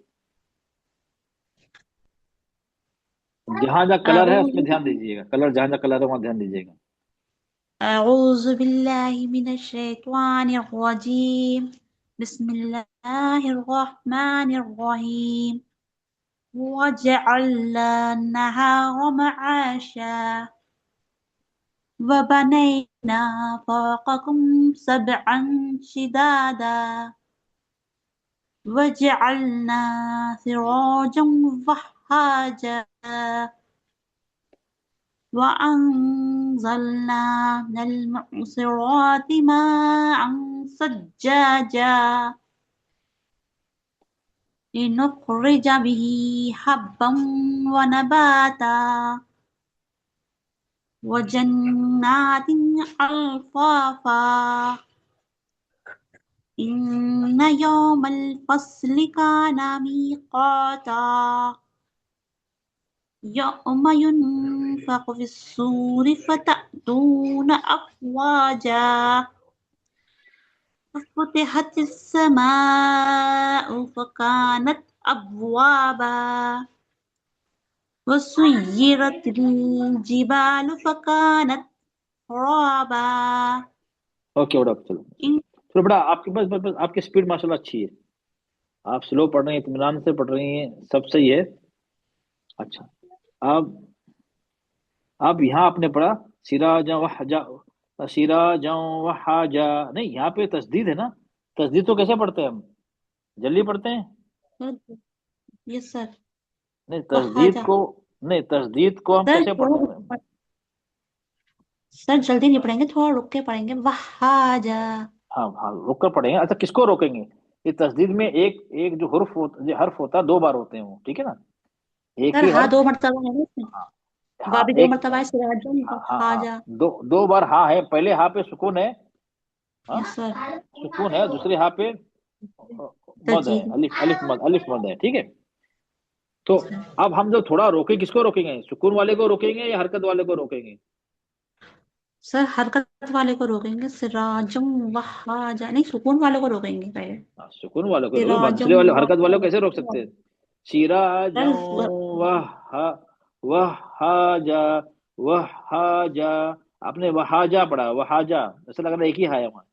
جہاں جہاں کلر ہے اس میں دھیان دیجیے گا، کلر جہاں جہاں کلر ہے وہاں دھیان دیجیے گا. اعوذ باللہ من الشیطان الرجیم، بسم اللہ الرحمن الرحیم. وجعلنا النهار معاشا وبنينا فوقكم سبعا شدادا وجعلنا سراجا وهاجا وأنزلنا من المعصرات ماء ثجاجا لنخرج به حبا ونباتا وجنات ألفافا إن يوم الفصل كان ميقاتا يوم ينفخ في الصور فتأتون أفواجا وفتحت السماء فكانت أبوابا وسيرت الجبال فكانت ترابا. اوکے بڑا، چلو پھر بڑا آپ کے بس آپ کی سپیڈ ماشاءاللہ اچھی ہے، آپ سلو پڑھ رہی ہیں، اطمینان سے پڑھ رہی ہیں، سب صحیح ہے. اچھا اب یہاں آپ نے پڑھا سراجا وحجا، سراجا وحاجا، نہیں یہاں پہ تسدید ہے نا. تسدید تو کیسے پڑھتے ہیں ہم؟ جلدی پڑھتے ہیں؟ یس سر. نہیں تسدید کو ہم کیسے پڑھتے ہیں؟ سر جلدی نہیں پڑھیں گے، تھوڑا رک کے پڑھیں گے. وحاجا. ہاں رک کر پڑھیں گے. اچھا کس کو روکیں گے؟ یہ تسدید میں ایک جو حرف ہوتا ہے 2 بار ہوتے ہیں وہ، ٹھیک ہے نا. ایک سر ہی ہاں حرف، 2 مرتبہ ہے نا اس میں، ہاں بھی 2 ایک، مرتبہ ہے. سراجا وحاجا. دو بار ہاں ہے. پہلے ہاں پہ سکون ہے، ہاں یس سر. سکون ہے، دوسرے ہاں پہ مد ہے، الف مد ہے، ٹھیک ہے. تو اب ہم جو تھوڑا روکیں، کس کو روکیں گے؟ سکون والے کو روکیں گے یا حرکت والے کو روکیں گے؟ سر حرکت والے کو روکیں گے. سراجم وحاجا نہیں، سکون والے کو روکیں گے پہلے. سکون والے کو روکیں، دوسرے سراجم والے حرکت والے کو کیسے روک سکتے ہیں؟ سراجا سر وحاجا وحاجا، آپ نے وحاجا پڑھا، وحاجا ایسا لگ رہا ہے ایک ہی ہے وہاں.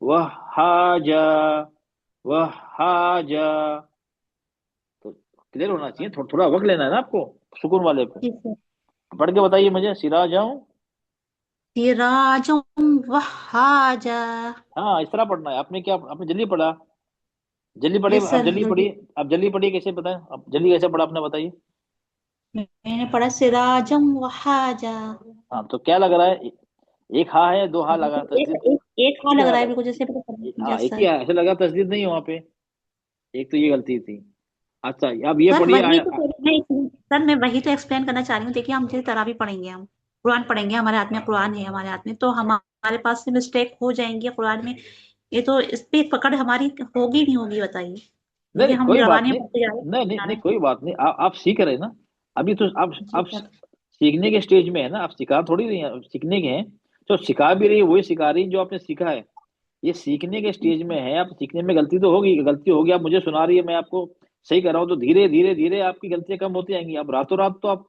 وحاجا وحاجا، تو کلیئر ہونا چاہیے، تھوڑا وقت لینا ہے نا آپ کو سکون والے پہ. پڑھ کے بتائیے مجھے، سراجاؤں، سراجم وحاجا. ہاں اس طرح پڑھنا ہے. آپ نے کیا، آپ نے جلدی پڑھا، جلدی پڑھی، یس آپ سر. جلدی پڑھی، آپ جلدی پڑھی کیسے بتائیں، آپ جلدی کیسے پڑھا آپ نے بتائیے. میں نے پڑھا سراجم وحاجا. ہاں تو کیا لگ رہا ہے، ایک ہاں ہے 2 ہاں لگا تسدید، ایک ہاں ٹھیک لگ ہے رہا ہے نا. بالکل جیسے. ہاں یس ایک ہی سر. ہے، ایسا لگا تسدید نہیں ہے وہاں پہ، ایک تو یہ غلطی تھی. اچھا اب یہ سر پڑھیے وہی تو سر میں وہی تو ایکسپلین کرنا چاہ رہی ہوں. دیکھیے ہم جیسے تراویح پڑھیں گے، ہم قرآن پڑھیں گے، ہمارے ہاتھ میں قرآن ہے، ہمارے ہاتھ میں، تو ہمارے پاس سے مسٹیک ہو جائیں گی قرآن میں. یہ تو اس پہ پکڑ ہماری ہوگی نہیں ہوگی بتائیے. کیونکہ نہیں ہم کوئی بات زبانیں نہیں، پڑھتے جا رہے نہیں ہیں. کوئی بات نہیں، آپ سیکھ رہے ہیں نا ابھی تو. جی آپ سر. سیکھنے کے سٹیج میں ہے نا، آپ سکھا تھوڑی رہی ہیں، سیکھنے کے ہیں. تو سکھا بھی رہی ہے وہی سکھا رہی جو آپ نے سیکھا ہے. یہ سیکھنے کے سٹیج میں ہے، آپ سیکھنے میں غلطی تو ہوگی، آپ مجھے سنا رہی ہے، میں آپ کو صحیح کر رہا ہوں، تو دھیرے دھیرے دھیرے آپ کی غلطیاں کم ہوتی جائیں گی. اب راتوں رات تو آپ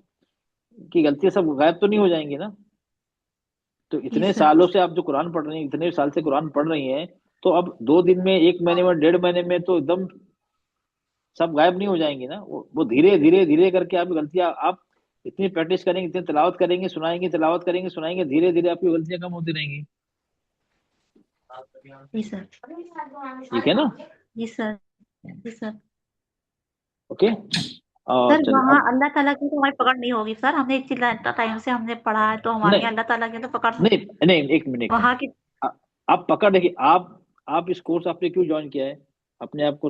کی غلطیاں سب غائب تو نہیں ہو جائیں گی نا. تو جی اتنے سر. سالوں سے آپ جو قرآن پڑھ رہی ہیں، اتنے سال سے قرآن پڑھ رہی ہیں، تو اب 2 دن میں، 1 مہینے میں، 1.5 مہینے میں تو ایک دم سب غائب نہیں ہو جائیں گی نا. وہ دھیرے دھیرے دھیرے کر کے آپ کی غلطیاں، آپ اتنی پریکٹس کریں گے، اتنی تلاوت کریں گے، سنائیں گے، تلاوت کریں گے، سنائیں گے، دھیرے دھیرے آپ کی غلطیاں کم ہوتی رہیں گی. جی سر. ٹھیک ہے نا. جی سر. جی سر. اوکے سر چلے وہاں اب اللہ تعالیٰ کی تو ہماری پکڑ نہیں ہوگی سر. ہم نے اتنا ٹائم سے ہم نے پڑھا ہے تو ہمارے نہیں یہاں اللہ تعالیٰ کی تو پکڑ نہیں نہیں، ایک منٹ وہاں کی. آپ پکڑ دیکھیے، آپ اس کورس آپ نے کیوں جوائن کیا ہے اپنے آپ کو؟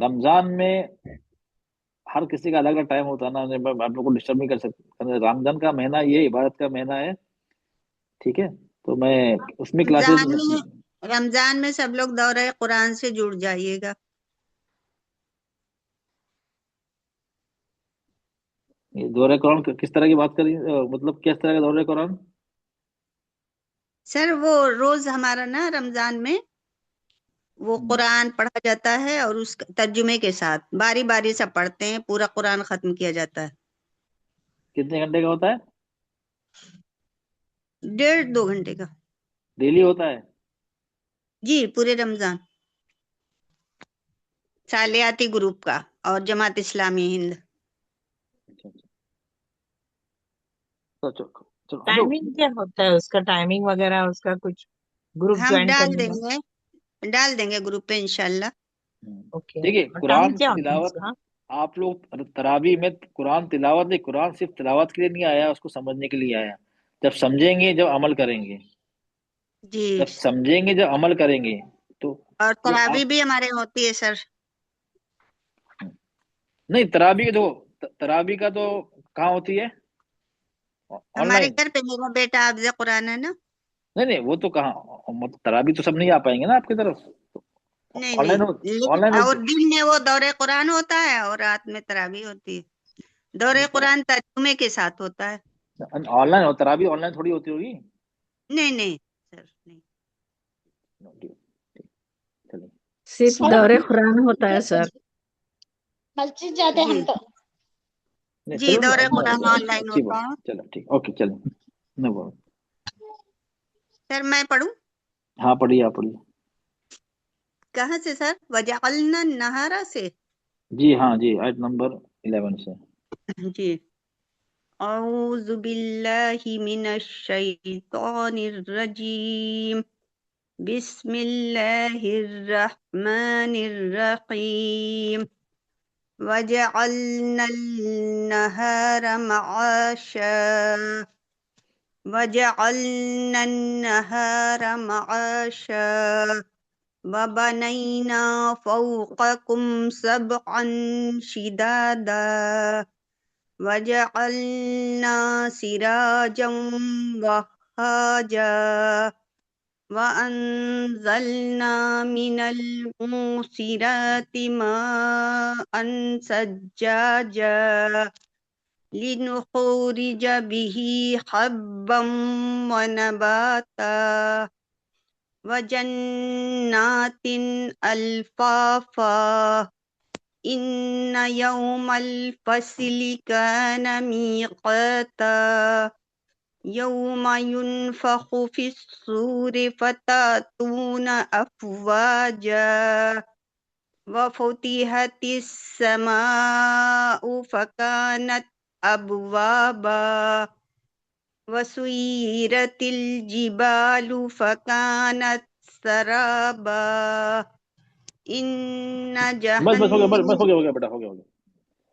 رمضان میں ہر کسی کا الگ الگ ٹائم ہوتا ہے نا، آپ لوگ کو ڈسٹرب نہیں کر سکتے. رمضان کا مہینہ یہ عبادت کا مہینہ ہے، ٹھیک ہے، تو میں اس میں کلاسز رمضان میں سب لوگ دورہ قرآن سے جڑ جائیے گا. دورہ قرآن کس طرح کی بات کر رہی ہیں؟ مطلب کس طرح کا دورہ قرآن؟ سر وہ روز ہمارا نا رمضان میں وہ قرآن پڑھا جاتا ہے اور اس ترجمے کے ساتھ باری باری سے پڑھتے ہیں، پورا قرآن ختم کیا جاتا ہے. کتنے گھنٹے کا ہوتا ہے؟ 1.5-2 گھنٹے کا. ڈیلی ہوتا ہے؟ جی پورے رمضان. سالیاتی گروپ کا اور جماعت اسلامی ہند. اچھا اچھا. چلو چلو ٹائمنگ کیا ہوتا ہے اس کا، ٹائمنگ وغیرہ اس کا کچھ گروپ ہم جوائن ڈال کرنے دیں کا؟ گے گروپ پہ انشاءاللہ. اوکے، دیکھیے اور قرآن ٹائم کیا ہوتا ہے اس تلاوت، کا؟ آپ لوگ تراویح میں قرآن تلاوت نہیں، قرآن صرف تلاوت کے لیے نہیں آیا، اس کو سمجھنے کے لیے آیا. جب سمجھیں گے، جب عمل کریں گے، جی جب سمجھیں گے، جب عمل کریں گے تو اور یہ تراویح بھی ہمارے ہوتی ہے سر. نہیں تراویح تو تراویح کا تو کہاں ہوتی ہے؟ آن ہمارے لائن؟ گھر پہ میرا بیٹا حافظ قرآن ہے نا. نہیں نہیں وہ تو کہاں، مطلب تراویح تو سب نہیں آ پائیں گے نا آپ کی طرف. نہیں آن لائن آن لائن اور ہوتی دن میں وہ دورہ قرآن ہوتا ہے اور رات میں تراویح ہوتی ہے. دورہ قرآن ترجمے کے ساتھ ہوتا ہے. آن لائن ہو، تراویح آن لائن تھوڑی ہوتی ہوگی. نہیں سر نہیں. چلیے صرف دورہ قرآن ہوتا ہے سر. مسجد جاتے ہیں جی ہم تو. نہیں جی چلو دورہ نا، قرآن آن لائن اچھی ہوتا بات، ہے. چلو ٹھیک، اوکے چلیں، نو پرابلم. سر میں پڑھوں؟ ہاں پڑھیے، آپ پڑھیے. کہاں سے سر؟ وجعلنا النہار سے. جی ہاں جی، آیت نمبر 11 سے. جی اعوذ باللہ من الشیطان الرجیم بسم اللہ الرحمن الرحیم وجعلنا النہار معاشا وجعلنا النہار معاشا وبنينا فوقكم سبعا شدادا وجعلنا سراجا وهاجا وأنزلنا من المعصرات ماء ثجاجا لنخرج به حبا ونباتا وجنات ألفافا إن يوم الفصل كان ميقاتا يوم ينفخ في الصور فتأتون أفواجا وفتحت السماء فكانت أبوابا وسيرت الجبال فكانت سرابا إن بس ہو گیا، جهنم. بس ہو گیا بیٹا، ہو گیا.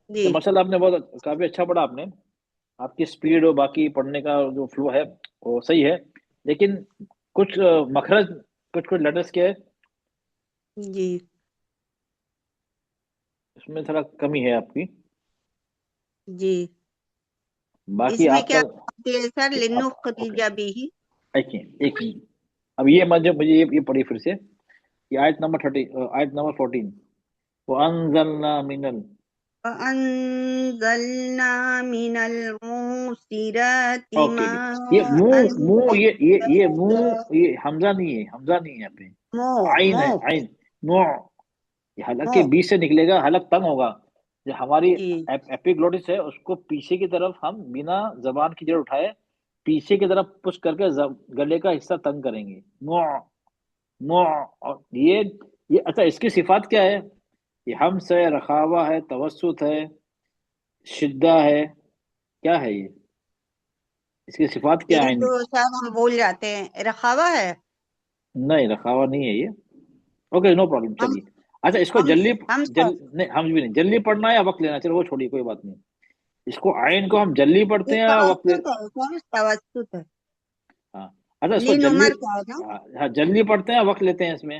جی تو ماشاء اللہ آپ نے بہت کافی اچھا پڑھا. آپ نے، آپ کی سپیڈ اور باقی پڑھنے کا جو فلو ہے وہ صحیح ہے، لیکن کچھ مخرج، کچھ لیٹرز کے جی اس میں تھوڑا کمی ہے آپ کی. جی اس باقی میں آپ کیا کا ہوتی ہے سر؟ لنخرج به. ایک منٹ، اب یہ مجھے یہ پڑھی پھر سے، یہ آیت نمبر 14. وَأَنزَلْنَا مِنَ وَأَنزَلْنَا مِنَ الْمُعْصِرَاتِ اوکے جی. یہ مَاءً منہ یہ منہ، یہ حمزہ نہیں ہے، حمزہ نہیں ہے یہاں پہ، عین ہے، عین. منہ، یہ حلقے بیچ سے نکلے گا، حلق تنگ ہوگا. جو ہماری جی ایپیگلوٹس ہے اس کو پیچھے کی طرف ہم بنا زبان کی جڑ اٹھائے پیچھے کی طرف پش کر کے گلے کا حصہ تنگ کریں گے. منہ منہ. اور یہ اچھا، اس کی صفات کیا ہے؟ یہ ہمس ہے، رخاوہ ہے، توسط ہے، شدہ ہے، کیا ہے یہ؟ اس کی صفات کیا یہ ہے؟ تو صاحب ہم بول جاتے ہیں، رخاوہ ہے. نہیں رخاوہ نہیں ہے یہ. اوکے نو پرابلم، ہم چلیے. اچھا اس کو ہم سر نہیں ہم بھی نہیں، جلدی پڑھنا ہے یا وقت لینا؟ چلو وہ چھوڑیے، کوئی بات نہیں. اس کو عین کو ہم جلدی پڑھتے یہ ہیں یا وقت توسط ہے سر، توسط ہے. ہاں اچھا اس کو لین جلدی، عمر کا ہے نا. ہاں جلدی پڑھتے ہیں یا وقت لیتے ہیں اس میں؟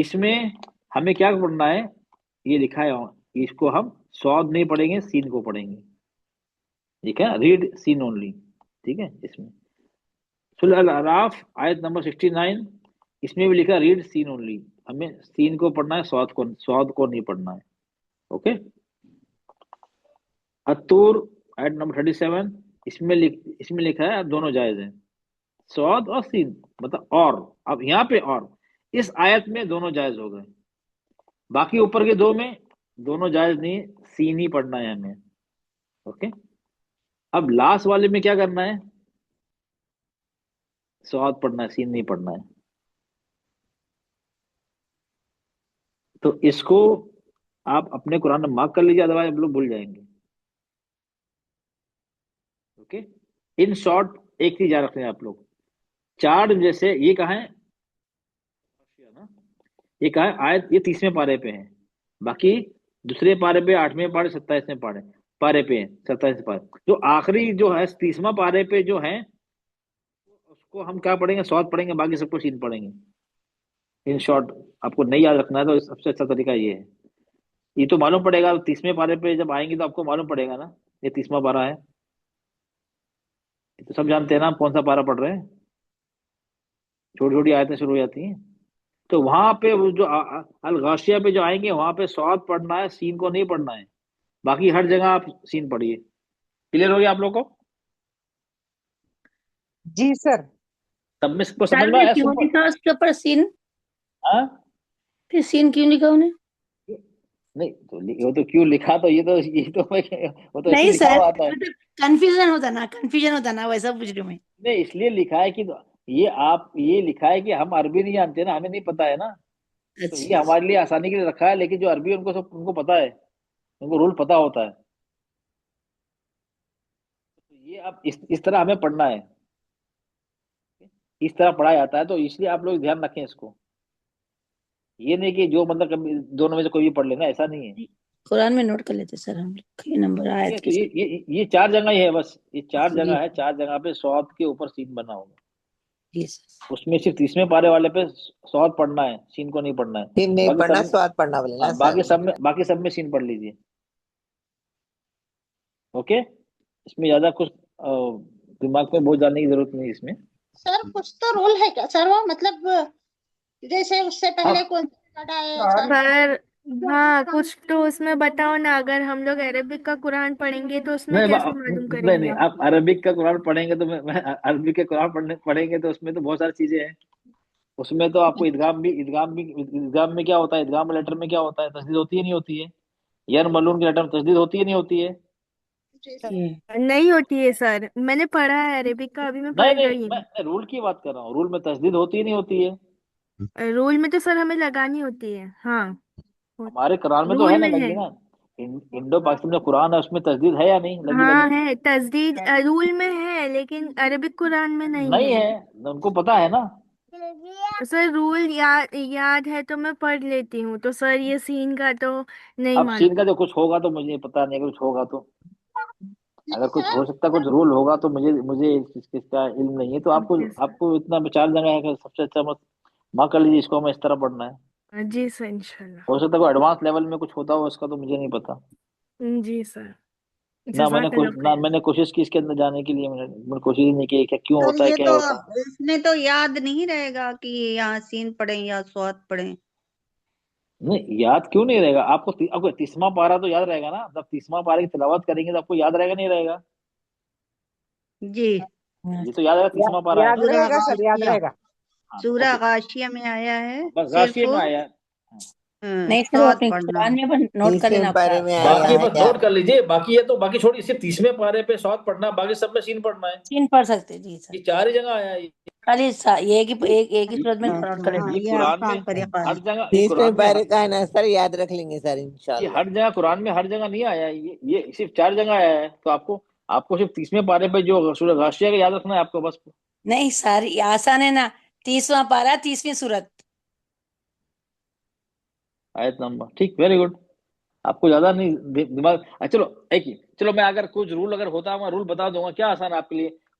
اس میں ہمیں کیا پڑھنا ہے، یہ لکھا ہے، اس کو ہم صاد نہیں پڑھیں گے، سین کو پڑھیں گے، ٹھیک ہے، ریڈ سین اونلی، ٹھیک ہے۔ اس میں سورہ الاعراف آیت نمبر 69، اس میں بھی لکھا ریڈ سین اونلی، ہمیں سین کو پڑھنا ہے، صاد کو نہیں پڑھنا ہے، اوکے۔ الطور آیت نمبر 37، اس میں لکھا ہے دونوں جائز ہیں، صاد اور سین، مطلب اور، اب یہاں پہ اور اس آیت میں دونوں جائز ہو گئے، باقی اوپر کے دو میں دونوں جائز نہیں، سین ہی پڑھنا ہے ہمیں، اوکے۔ اب لاسٹ والے میں کیا کرنا ہے، صاد پڑھنا ہے، سین نہیں پڑھنا ہے، تو اس کو آپ اپنے قرآن میں مارک کر لیجیے، ادروائز آپ لوگ بھول جائیں گے، اوکے۔ ان شارٹ ایک چیز یاد رکھیں آپ لوگ، چارٹ جیسے یہ کہاں ہے، یہ کہاں ہے آیت، یہ 30ویں پارے پہ ہیں، باقی دوسرے پارے پہ 8ویں پارے 27ویں پارے پہ ہیں، 27 پارے، جو آخری جو ہے 30واں پارے پہ جو ہیں اس کو ہم کیا پڑھیں گے، صاد پڑھیں گے، باقی سب کو سین پڑھیں گے۔ ان شارٹ آپ کو نہیں یاد رکھنا ہے تو سب سے اچھا طریقہ یہ ہے، یہ تو معلوم پڑے گا 30ویں پارے پہ جب آئیں گے تو آپ کو معلوم پڑے گا نا یہ 30واں پارہ ہے، تو سب جانتے ہیں نا آپ کون سا پارہ پڑھ رہے ہیں، چھوٹی چھوٹی آیتیں شروع ہو جاتی ہیں، تو وہاں پہ وہ جو الغاشیہ پہ جو آئیں گے وہاں پہ صاد پڑھنا ہے، سین کو نہیں پڑھنا ہے، باقی ہر جگہ آپ سین پڑھیے۔ کلیئر ہو گیا آپ لوگ کو؟ جی سر۔ تب میں کو سر سمجھ میں نے آیا کیوں سمپل؟ لکھا اس کے اوپر سین؟ ہاں پھر سین کیوں لکھا انہیں؟ نہیں تو وہ تو کیوں لکھا، تو یہ تو وہ تو اس نہیں لیے لکھا سر، ہوا آتا ہے، مطلب کنفیوژن ہوتا نا ویسا پوچھ رہی ہوں میں۔ نہیں اس لیے لکھا ہے کہ یہ آپ یہ لکھا ہے کہ ہم عربی نہیں جانتے نا، ہمیں نہیں پتا ہے نا، تو یہ اچھا ہمارے لیے آسانی کے لیے رکھا ہے، لیکن جو عربی ان کو پتا ہے، ان کو رول پتا ہوتا ہے، تو یہ اب اس طرح ہمیں پڑھنا ہے، اس طرح پڑھا جاتا ہے، تو اس لیے آپ لوگ دھیان رکھیں اس کو، یہ نہیں کہ جو مطلب کبھی دونوں میں سے کوئی بھی پڑھ لینا، ایسا نہیں ہے، قرآن میں نوٹ کر لیتے سر ہم لوگ، یہ نمبر ٹھیک ہے۔ آیت تو کے ساتھ۔ یہ 4 جگہ ہی ہے، بس یہ 4 جی جگہ ہے، 4 جگہ پہ صاد کے اوپر سین بنا ہوگا، جی سر۔ اس میں صرف 30ویں پارے والے پہ صاد پڑھنا ہے، سین کو نہیں پڑھنا ہے، سین نہیں باقی پڑھنا، سب سواد پڑھنا بولے نا سر۔ باقی سب میں سین پڑھ لیجیے، اوکے۔ اس میں زیادہ کچھ دماغ میں بہت جاننے کی ضرورت نہیں اس میں۔ سر کچھ تو رول ہے کیا سر، وہ مطلب جیسے اس سے پہلے کون پڑھا ہے سر؟ پر ہاں کچھ تو اس میں بتاؤ نا، اگر ہم لوگ عربک کا قرآن پڑھیں گے تو اس میں کیسے معلوم کریں گے؟ نہیں آپ عربک کا قرآن پڑھیں گے تو میں عربک کے قرآن پڑھیں گے تو اس میں تو بہت ساری چیزیں ہیں، اس میں تو آپ کو ادغام میں کیا ہوتا ہے، ادغام لیٹر میں کیا ہوتا ہے، تسدید ہوتی ہے نہیں ہوتی ہے، یرملون کے لیٹر میں تسدید ہوتی ہے نہیں ہوتی ہے؟ نہیں ہوتی ہے سر، میں نے پڑھا ہے عربک کا، ابھی میں پڑھ نہیں رہی میں رول کی بات کر رہا ہوں، رول میں تسدید ہوتی ہے نہیں ہوتی ہے؟ ہوں، رول میں تو سر ہمیں لگانی ہوتی ہے، ہاں ہمارے قرآن میں تو رول ہے نا، میں ہے، لگی نا، انڈو پاکستان میں قرآن ہے، اس میں تسدید ہے یا نہیں، لگی ہاں ہے تسدید، رول میں ہے لیکن عربک قرآن میں نہیں نہیں ہے ہے، ان کو پتا ہے نا، سر۔ رول یاد ہے تو میں پڑھ لیتی ہوں، تو سر یہ سین کا تو نہیں اب سین کا معلوم۔ جو کچھ ہوگا تو مجھے پتا نہیں، اگر کچھ ہوگا تو، اگر کچھ سر ہو سکتا ہے، کچھ رول ہوگا تو مجھے اس چیز کا علم نہیں ہے، تو جی سر، آپ کو اتنا 4 جگہ ہے کہ سب سے اچھا ماں کر لیجیے، اس کو ہمیں اس طرح پڑھنا ہے، جی سر انشاءاللہ، ہو سکتا ہے کوئی ایڈوانس لیول میں کچھ ہوتا ہو، اس کا تو مجھے نہیں پتا، جی سر، نہ جزاک اللہ خیر۔ میں نے کوشش کی اس کے اندر جانے کے لیے، میں نے کوشش ہی نہیں کی کہ کیوں سر ہوتا ہے، یہ کیا تو ہوتا ہے۔ اس میں تو یاد نہیں رہے گا کہ یہاں سین پڑھیں یا سواد پڑھیں؟ نہیں یاد کیوں نہیں رہے گا آپ کو، 30واں پارہ تو یاد رہے گا نا، جب 30واں پارے کی تلاوت کریں گے تو آپ کو یاد رہے گا نہیں رہے گا؟ جی یہ تو یاد رہے گا، 30واں پارہ ہے یاد نا، سورہ رہے گا سر، یاد غاشیہ، رہے گا۔ ہاں سورہ اوکے، غاشیہ میں آیا ہے بس صرف غاشیے میں آیا ہے، نہیں سر وہ سواد اپنے پڑھنا قرآن ہے۔ میں نوٹ کر 30ویں لینا پارے اپنا۔ میں آیا باقی ہے بس کیا؟ نوٹ کر لیجئے، باقی ہے تو باقی چھوڑی، صرف 30ویں پارے پہ صاد پڑھنا، باقی سب میں سین پڑھنا ہے، سین پڑھ سکتے، جی سر، یہ 4 ہی جگہ آیا ہے، خالی ایک ہی صورت میں نوٹ کر ہاں لینا۔ یہ یہ قرآن میں آسان طریقہ ہے۔ ہر جگہ، 30ویں پارے کا ہے نا سر، یاد رکھ لیں گے سر یہ انشاءاللہ۔ ہر جگہ قرآن میں ہر جگہ نہیں آیا ہے، یہ صرف 4 جگہ آیا ہے، تو آپ کو صرف 30ویں پارے پہ جو سورہ غاشیہ کا یاد رکھنا ہے آپ کو، بس نہیں سر یہ آسان ہے نا، 30واں پارہ 30ویں صورت۔ آیت نمبر، ٹھیک، ویری گڈ، آپ کو زیادہ نہیں دماغ، چلو ایک ہی، چلو میں اگر کچھ رول اگر ہوتا ہے میں رول بتا دوں گا، کیا آسان ہے آپ کے لیے،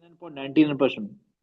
99.99%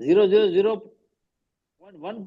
0.1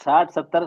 60 70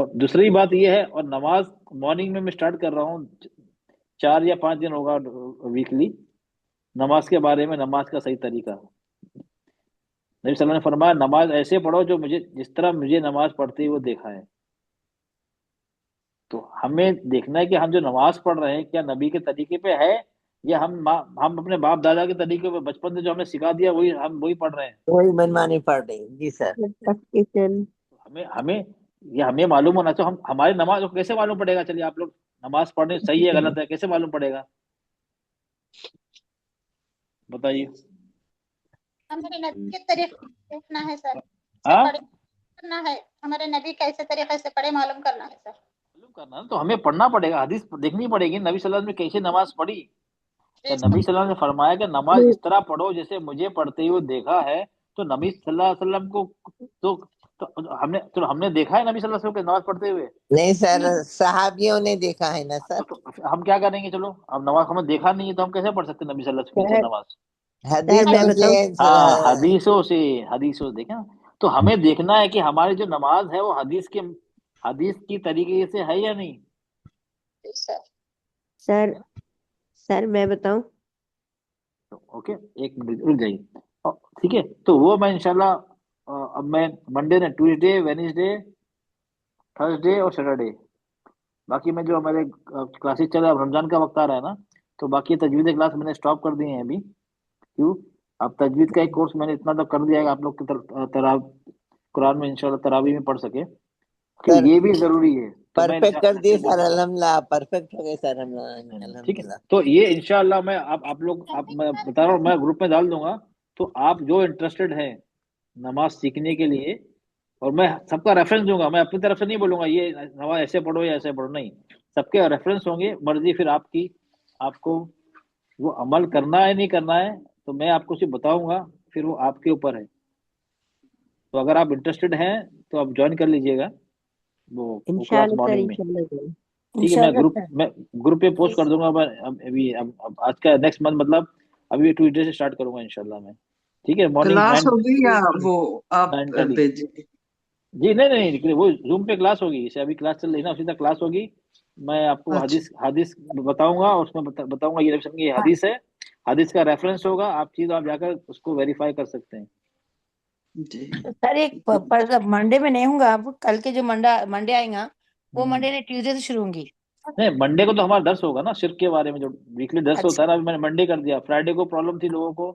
اور دوسری بات یہ ہے، اور نماز مارننگ میں اسٹارٹ کر رہا ہوں، 4 یا 5 دن ہوگا ویکلی، نماز کے بارے میں، نماز کا صحیح طریقہ۔ نبی صلی اللہ علیہ وسلم نے فرمایا نماز ایسے پڑھو جو مجھے جس طرح مجھے نماز پڑھتے ہوئے دیکھا ہے۔ تو ہمیں دیکھنا ہے کہ ہم جو نماز پڑھ رہے ہیں کیا نبی کے طریقے پہ ہے، یا ہم اپنے باپ دادا کے طریقے پہ بچپن سے جو ہم نے سکھا دیا وہی پڑھ رہے ہیں۔ وہی منمانی پڑھ رہی، جی سر۔ ہمیں معلوم ہونا چاہیے، ہماری نماز کو کیسے معلوم پڑے گا؟ چلیے آپ لوگ نماز پڑھنے صحیح ہے غلط ہے کیسے معلوم پڑے گا بتائیے؟ ہمارے نبی کے طریقے دیکھنا ہے سر، ہاں کرنا ہے، ہمارے نبی کیسے طریقے سے پڑھے معلوم کرنا ہے سر۔ معلوم کرنا تو ہمیں پڑھنا پڑے گا، حدیث دیکھنی پڑے گی نبی صلی اللہ علیہ وسلم نے کیسے نماز پڑھی۔ تو نبی صلی اللہ علیہ وسلم نے فرمایا کہ نماز اس طرح پڑھو جیسے مجھے پڑھتے ہوئے دیکھا ہے۔ تو نبی صلی اللہ علیہ وسلم کو تو ہم نے دیکھا ہے نبی صلی اللہ علیہ وسلم کو نماز پڑھتے ہوئے؟ نہیں سر، صحابیوں نے دیکھا ہے نا سر۔ تو ہم کیا کریں گے؟ چلو اب نماز ہمیں دیکھا نہیں ہے تو ہم کیسے پڑھ سکتے ہیں نبی صلی اللہ علیہ وسلم کی نماز؟ حدیثوں سے۔ ہاں حدیثوں سے دیکھیں۔ تو ہمیں دیکھنا ہے کہ ہماری جو نماز ہے وہ حدیث کی طریقے سے ہے یا نہیں۔ سر میں بتاؤں؟ اوکے ایک منٹ رک جائیے، ٹھیک ہے؟ تو وہ میں انشاءاللہ اب میں منڈے نے ٹیوزڈے، وینسڈے، تھرسڈے اور سیٹرڈے، باقی میں جو ہمارے کلاسز چل رہا ہے، رمضان کا وقت آ رہا ہے نا، تو باقی تجوید کلاس میں نے اسٹاپ کر دیے ہیں ابھی۔ کیوں؟ اب تجوید کا ایک کورس میں نے اتنا تک کر دیا ہے کہ آپ لوگ کی قرآن میں انشاءاللہ تراویح میں پڑھ سکے، کہ یہ بھی ضروری ہے۔ پرفیکٹ کر دیے سر، الحمدللہ پرفیکٹ ہو گئے سر، ٹھیک ہے؟ الحمدللہ۔ تو یہ انشاءاللہ میں آپ لوگ میں بتا رہا ہوں، میں گروپ میں ڈال دوں گا، تو آپ جو انٹرسٹڈ ہیں نماز سیکھنے کے لیے، اور میں سب کا ریفرنس دوں گا، میں اپنی طرف سے نہیں بولوں گا یہ نماز ایسے پڑھو یا ایسے پڑھو، نہیں، سب کے ریفرنس ہوں گے، مرضی پھر آپ کو وہ عمل کرنا ہے نہیں کرنا ہے تو میں آپ کو صرف بتاؤں گا، پھر وہ آپ کے اوپر ہے۔ تو اگر آپ انٹرسٹڈ ہیں تو آپ جوائن کر لیجئے گا وہ کلاس مارننگ میں، ٹھیک ہے؟ میں گروپ پہ پوسٹ کر دوں گا، ابھی اب آج کا نیکسٹ منتھ، مطلب ابھی ٹیوزڈے سے اسٹارٹ کروں گا انشاءاللہ میں، ٹھیک ہے؟ مارننگ کلاس ہوگی یا وہ آپ 9:30 بھیجیں گے؟ جی نہیں، وہ زوم پہ کلاس ہوگی، جیسے ابھی کلاس چل رہی ہے نا اسی طرح کلاس ہوگی۔ میں آپ کو حدیث بتاؤں گا، اس میں بتاؤں گا یہ نبی صلی اللہ علیہ وسلم کی یہ حدیث ہے، حدیث کا ریفرنس ہوگا، آپ جا کر اس کو ویریفائی کر سکتے ہیں۔ سر ایک منڈے میں نہیں ہوں گا، اب کل کے جو منڈے آئیں گا وہ منڈے نے ٹیوزڈے سے شروع ہوں گی۔ نہیں منڈے کو تو ہمارا درس ہوگا نا شرک کے بارے میں، جو ویکلی درس ہوتا ہے نا، ابھی میں نے منڈے کر دیا۔ فرائیڈے کو پرابلم تھی لوگوں کو،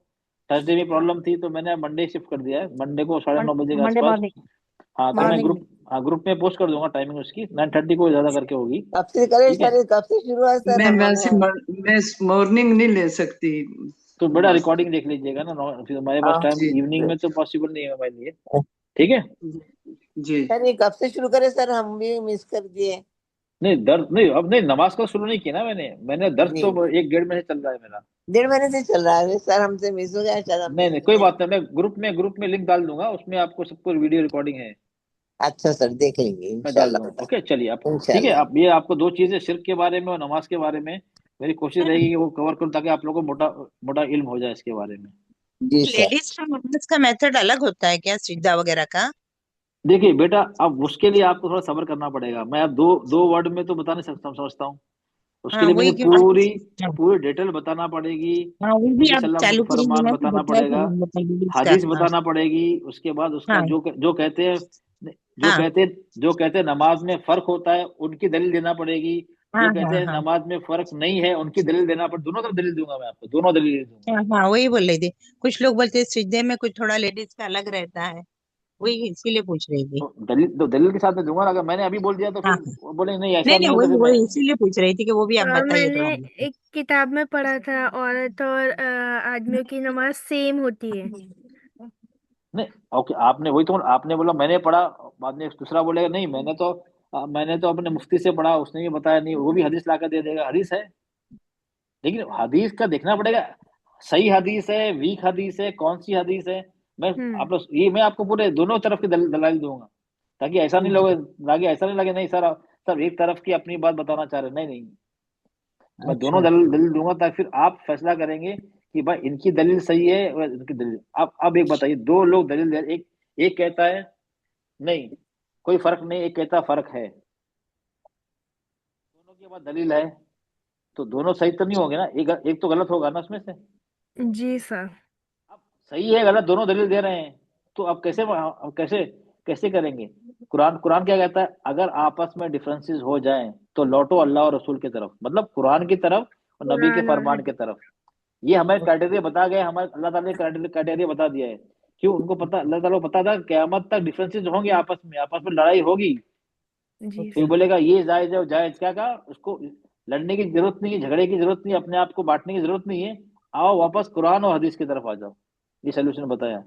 تھرسڈے میں پرابلم تھی، تو میں نے منڈے شفٹ کر دیا ہے، منڈے کو 9:30 بجے کے آس پاس۔ ہاں تو میں گروپ میں پوسٹ کر دوں گا ٹائمنگ اس کی، 9:30 کو زیادہ کر کے ہوگی۔ کب سے کرے سر؟ کب سے شروع ہے سر؟ میں مارننگ نہیں لے سکتی تو بڑا ریکارڈنگ دیکھ لیجیے گا نا، پھر ہمارے پاس ٹائم ایوننگ میں تو پاسبل نہیں ہے ہمارے لیے، ٹھیک ہے؟ جی سر یہ کب سے شروع کرے سر؟ ہم بھی مس کر دیے۔ نہیں درد نہیں، اب نہیں نماز کا شروع نہیں کیا نا میں نے درد تو 1-1.5 مہینے چل رہا ہے میرا، 1.5 مہینے سے چل رہا ہے سر، ہم سے مس ہو گیا شاید۔ نہیں کوئی بات نہیں، میں گروپ میں لنک ڈال دوں گا، اس میں آپ کو سب کو ویڈیو ریکارڈنگ ہے، اچھا سر دیکھ لیں گے میں ڈال انشاءاللہ دوں گا۔ بیٹا، اوکے چلیے آپ ٹھیک ہے؟ انشاءاللہ۔ اب یہ آپ کو 2 چیزیں، شرک کے بارے میں اور نماز کے بارے میں میری کوشش رہے گی کہ وہ کور کروں، تاکہ آپ لوگوں کو موٹا علم ہو جائے اس کے بارے میں۔ جی سر۔ لیڈیز کا نماز کا میتھڈ الگ ہوتا ہے کیا، سجدہ وغیرہ کا؟ دیکھیے بیٹا، اب اس کے لیے آپ کو تھوڑا صبر کرنا پڑے گا، میں اب دو ورڈ میں تو بتا نہیں سکتا، سمجھتا ہوں، اس کے لیے مجھے پوری ڈیٹیل بتانا پڑے گی، نبی صلی اللہ علیہ وسلم کا فرمان بتانا پڑے گا، حدیث بتانا پڑے گی، اس کے بعد اس کا جو کہتے ہیں نماز میں فرق ہوتا ہے ان کی دلیل دینا پڑے گی، جو کہتے ہیں نماز میں فرق نہیں ہے ان کی دلیل دینا پڑے، دونوں طرف دلیل دوں گا میں آپ کو، دونوں دلیل دوں گا۔ ہاں وہی بول رہی تھی، کچھ لوگ بولتے ہیں سجدے میں کچھ تھوڑا لیڈیز کا الگ رہتا ہے، وہی اسی لیے پوچھ رہی تھی۔ دلیل کے ساتھ میں دوں گا، اگر میں نے ابھی بول دیا تو پھر بولیں نہیں ایسا نہیں نہیں ہوگا، پھر وہی اسی لیے پوچھ رہی تھی کہ وہ بھی آپ بتائیے میں تو نے ہم۔ ایک کتاب میں پڑھا تھا عورت اور آدمیوں کی نماز سیم ہوتی ہے۔ نہیں اوکے، آپ نے وہی تو آپ نے بولا میں نے پڑھا، بعد میں دوسرا بولے گا نہیں میں نے تو اپنے مفتی سے پڑھا، اس نے یہ بتایا، نہیں وہ بھی حدیث لا کر دے دے گا، حدیث ہے، لیکن حدیث کا دیکھنا پڑے گا، صحیح حدیث ہے، ویک حدیث ہے، کون سی حدیث ہے، میں آپ کو پورے دونوں طرف کی دلائل دوں گا، تاکہ ایسا نہیں لگے نہیں سر ایک طرف کی اپنی بات بتانا چاہ رہے، نہیں میں دونوں دلیل دوں گا، تاکہ پھر آپ فیصلہ کریں گے کہ بھائی ان کی دلیل صحیح ہے ان کی دلیل۔ اب ایک بتائیے، 2 لوگ دلیل دے، ایک کہتا ہے نہیں کوئی فرق نہیں، ایک کہتا فرق ہے، دونوں کے بعد دلیل ہے تو دونوں صحیح تو نہیں ہوں گے نا، ایک تو غلط ہوگا نا اس میں سے. جی سر. صحیح ہے غلط دونوں دلیل دے رہے ہیں، تو اب کیسے کریں گے؟ قرآن کیا کہتا ہے؟ اگر آپس میں ڈفرینسز ہو جائیں تو لوٹو اللہ اور رسول کی طرف، مطلب قرآن کی طرف اور نبی کے قرآن اور فرمان کی طرف. یہ ہمیں کرائٹیریا بتا گئے، ہمیں اللہ تعالیٰ نے کرائٹیریا بتا دیا ہے. کیوں؟ ان کو پتا، اللہ تعالیٰ کو پتا تھا قیامت تک ڈفرینسز ہوں گے، آپس میں لڑائی ہوگی. جی پھر بولے گا یہ جائز ہے وہ جائز، کیا کہا؟ اس کو لڑنے کی ضرورت نہیں ہے، جھگڑے کی ضرورت نہیں ہے، اپنے آپ کو بانٹنے کی ضرورت نہیں ہے، آؤ واپس قرآن اور حدیث کی طرف آ جاؤ. یہ سلوشن بتایا.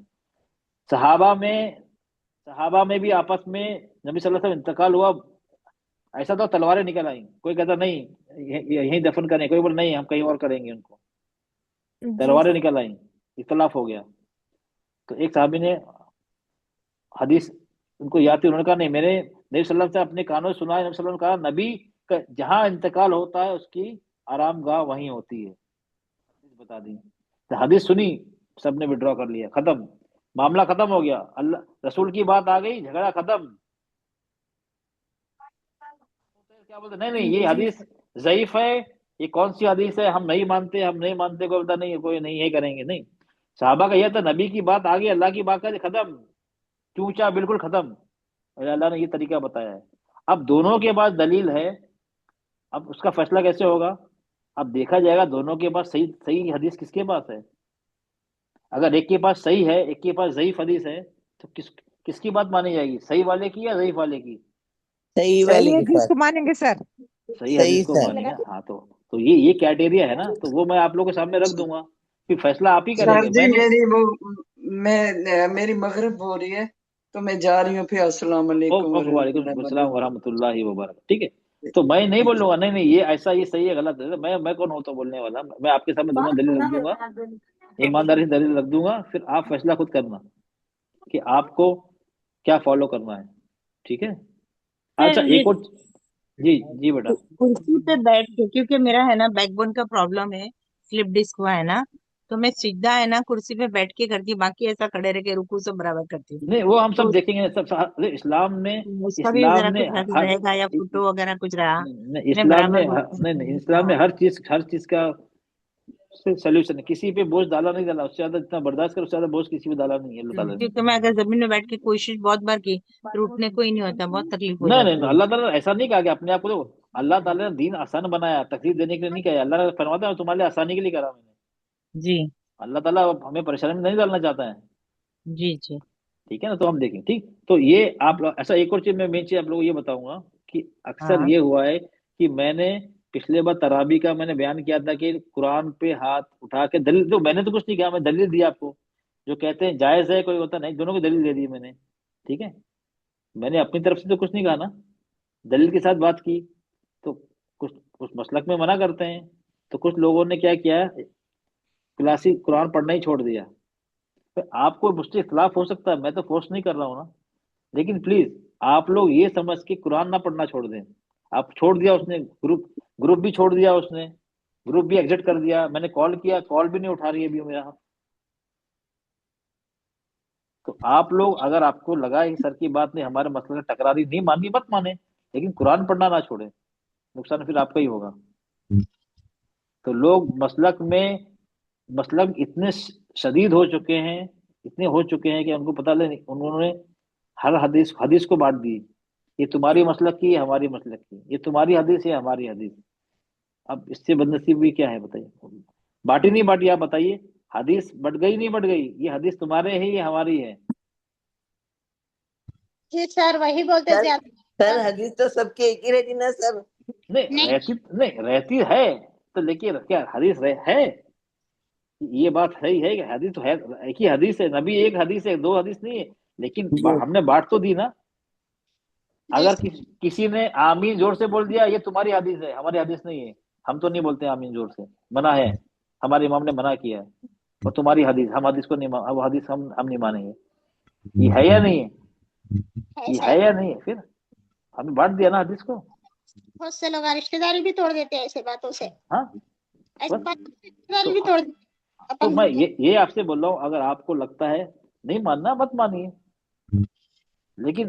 صحابہ میں بھی آپس میں نبی صلی اللہ علیہ وسلم انتقال ہوا، ایسا تو تلواریں نکل آئیں، کوئی کہتا نہیں یہیں دفن کریں، کوئی بول نہیں ہم کہیں اور کریں گے، ان کو جی تلواریں نکل آئیں، اختلاف ہو گیا. تو ایک صحابی نے حدیث ان کو یاد تھی، انہوں نے کہا نہیں، میں نے نبی صلی اللہ علیہ وسلم سے اپنے کانوں سے سنا ہے، نبی صلی اللہ علیہ وسلم نے کہا نبی کا جہاں انتقال ہوتا ہے اس کی آرام گاہ وہیں ہوتی ہے. بتا دی تو حدیث سنی، سب نے وڈرا کر لیا، ختم، معاملہ ختم ہو گیا. اللہ رسول کی بات آ گئی، جھگڑا ختم. کیا بولتے نہیں یہ جی حدیث ضعیف ہے، یہ کون سی حدیث ہے، ہم نہیں مانتے کوئی بتا نہیں، کوئی نہیں یہ کریں گے. نہیں، صحابہ کا یہ تھا، نبی کی بات آ گئی، اللہ کی بات کر ختم، چونچا بالکل ختم. اللہ نے یہ طریقہ بتایا ہے. اب دونوں کے پاس دلیل ہے، اب اس کا فیصلہ کیسے ہوگا؟ اب دیکھا جائے گا دونوں کے پاس صحیح حدیث کس کے پاس ہے. اگر ایک کے پاس صحیح ہے، ایک کے پاس ضعیف حدیث ہے، تو کس کی بات مانی جائے گی؟ صحیح والے کی یا ضعیف والے کی؟ صحیح صحیح والے ہے کے جس ساتھ. کو مانیں گے سر. صحیح صحیح حدیث کو سر. مانیں گے. ہاں تو یہ کرائٹیریا ہے نا، تو وہ میں آپ لوگوں کے سامنے رکھ دوں گا، پھر فیصلہ آپ ہی کریں سر گے. جی میں میری مغرب ہو رہی ہے تو میں جا رہی ہوں، پھر السلام علیکم وعلیکم السلام ورحمۃ اللہ وبرکاتہ. ٹھیک ہے، تو میں نہیں بولوں گا نہیں یہ ایسا، یہ صحیح ہے غلط ہے، میں کون ہوتا بولنے والا؟ میں آپ کے سامنے دونوں دلیل رکھ دوں گا، ایمانداری سے دلیل رکھ دوں گا، پھر آپ فیصلہ خود کرنا کہ آپ کو کیا فالو کرنا ہے. ٹھیک ہے. اچھا سر یہ ایک اور جی بیٹا. کرسی پہ بیٹھ کے، کیونکہ میرا ہے نا بیک بون کا پرابلم ہے، سلپ ڈسک ہوا ہے نا، تو میں سجدہ ہے نا کرسی پہ بیٹھ کے کرتی ہوں، باقی ایسا کھڑے رہ کے رکوع سب برابر کرتی ہوں. نہیں وہ ہم تو سب دیکھیں گے، اسلام نے اس کا بھی ذرا کچھ رہے گا یا فوٹو وغیرہ کچھ رہا، میں برابر نہیں اسلام نے ہر چیز کا سولوشن ہے. کسی پہ بوجھ ڈالا نہیں ڈالا، اس سے زیادہ جتنا برداشت کرو اس سے زیادہ بوجھ کسی پہ ڈالا نہیں ہے اللہ تعالیٰ نے. کیونکہ میں اگر زمین میں بیٹھ کے کوشش بہت بار کی پھر اٹھنے کو ہی نہیں ہوتا، بہت تکلیف ہو نہیں جاتی ہے. اللہ تعالیٰ نے ایسا نہیں کہا کہ اپنے آپ کو دو. اللہ تعالیٰ نے دین آسان بنایا، تکلیف دینے کے لیے نہیں کہا. اللہ نے فرماتا ہے تمہارے لیے آسانی کے لیے کرا میں نے. جی اللہ تعالیٰ ہمیں پریشانی میں نہیں ڈالنا چاہتا ہے. جی جی ٹھیک ہے نا، تو ہم دیکھیں. ٹھیک، تو یہ آپ لوگ ایسا ایک اور چیز میں مین چیز آپ لوگوں کو یہ بتاؤں گا کہ اکثر ہاں یہ ہوا ہے کہ میں نے پچھلے بار تراویح کا میں نے بیان کیا تھا کہ قرآن پہ ہاتھ اٹھا کے دلیل، تو میں نے تو کچھ نہیں کہا، میں دلیل دی آپ کو. جو کہتے ہیں جائز ہے، کوئی ہوتا نہیں، دونوں کی دلیل دے دی میں نے. ٹھیک ہے، میں نے اپنی طرف سے تو کچھ نہیں کہا نا، دلیل کے ساتھ بات کی. تو کچھ مسلک میں منع کرتے ہیں، تو کچھ لوگوں نے کیا کیا، کلاسی قرآن پڑھنا ہی چھوڑ دیا. آپ کو مجھ سے اختلاف ہو سکتا ہے، میں تو فورس نہیں کر رہا ہوں نا، لیکن پلیز آپ لوگ یہ سمجھ کے قرآن نہ پڑھنا چھوڑ دیں. آپ چھوڑ دیا، اس نے گروپ بھی چھوڑ دیا، اس نے گروپ بھی ایگزٹ کر دیا. میں نے کال کیا، کال بھی نہیں اٹھا رہی ہے ابھی میرا. تو آپ لوگ اگر آپ کو لگا کہ سر کی بات نہیں، ہمارے مسئلے سے ٹکرا رہی، نہیں ماننی مت مانے، لیکن قرآن پڑھنا نہ چھوڑیں، نقصان پھر آپ کا ہی ہوگا. تو لوگ مسلک اتنے شدید ہو چکے ہیں، اتنے ہو چکے ہیں کہ ان کو پتہ نہیں، انہوں نے ہر حدیث کو بانٹ دی. یہ تمہاری مسلک کی ہے، ہماری مسلک کی، یہ تمہاری حدیث ہے، ہماری حدیث. اب اس سے بدنصیبی کیا ہے بتائیے؟ بانٹی نہیں بانٹی، آپ بتائیے. حدیث بٹ گئی نہیں بٹ گئی، یہ حدیث تمہارے ہے یہ ہماری ہے. جی سر وہی بولتے سر حدیث تو سب کی ایک ہی رہتی نا سر. نہیں رہتی ہے تو لیکن کیا حدیث ہے؟ یہ بات صحیح ہے کہ حدیث تو ہے، ایک ہی حدیث ہے، نبی ایک حدیث ہے، دو حدیث نہیں ہے، لیکن ہم نے بانٹ تو دی نا. اگر کسی نے آمین زور سے بول دیا یہ تمہاری حدیث ہے، ہماری حدیث نہیں ہے، ہم تو نہیں بولتے آمین زور سے، منع ہے، ہمارے امام نے منع کیا ہے. اور تمہاری حدیث، ہم حدیث کو نہیں اب حدیث ہم نہیں مانیں گے. یہ ہے یا نہیں ہے؟ یہ ہے یا نہیں ہے؟ پھر ہم نے بانٹ دیا نا حدیث کو. بہت سے لوگ رشتہ داری بھی توڑ دیتے ہیں ایسے باتوں سے. ہاں ایسی باتوں سے رشتہ داری بھی توڑ دیتے. تو میں یہ آپ سے بول رہا ہوں، اگر آپ کو لگتا ہے نہیں ماننا مت مانیے، لیکن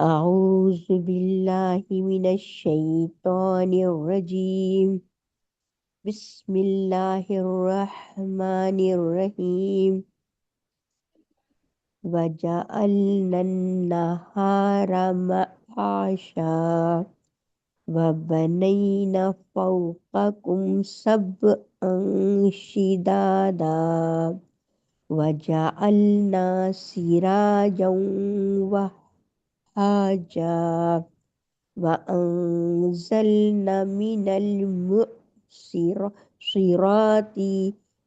أعوذ بالله من الشيطان الرجيم بسم الله الرحمن الرحيم وجعلنا النهار معاشا وبنينا فوقكم سبعا شدادا وجعلنا سراجا وهاجا وأنزلنا من المعصرات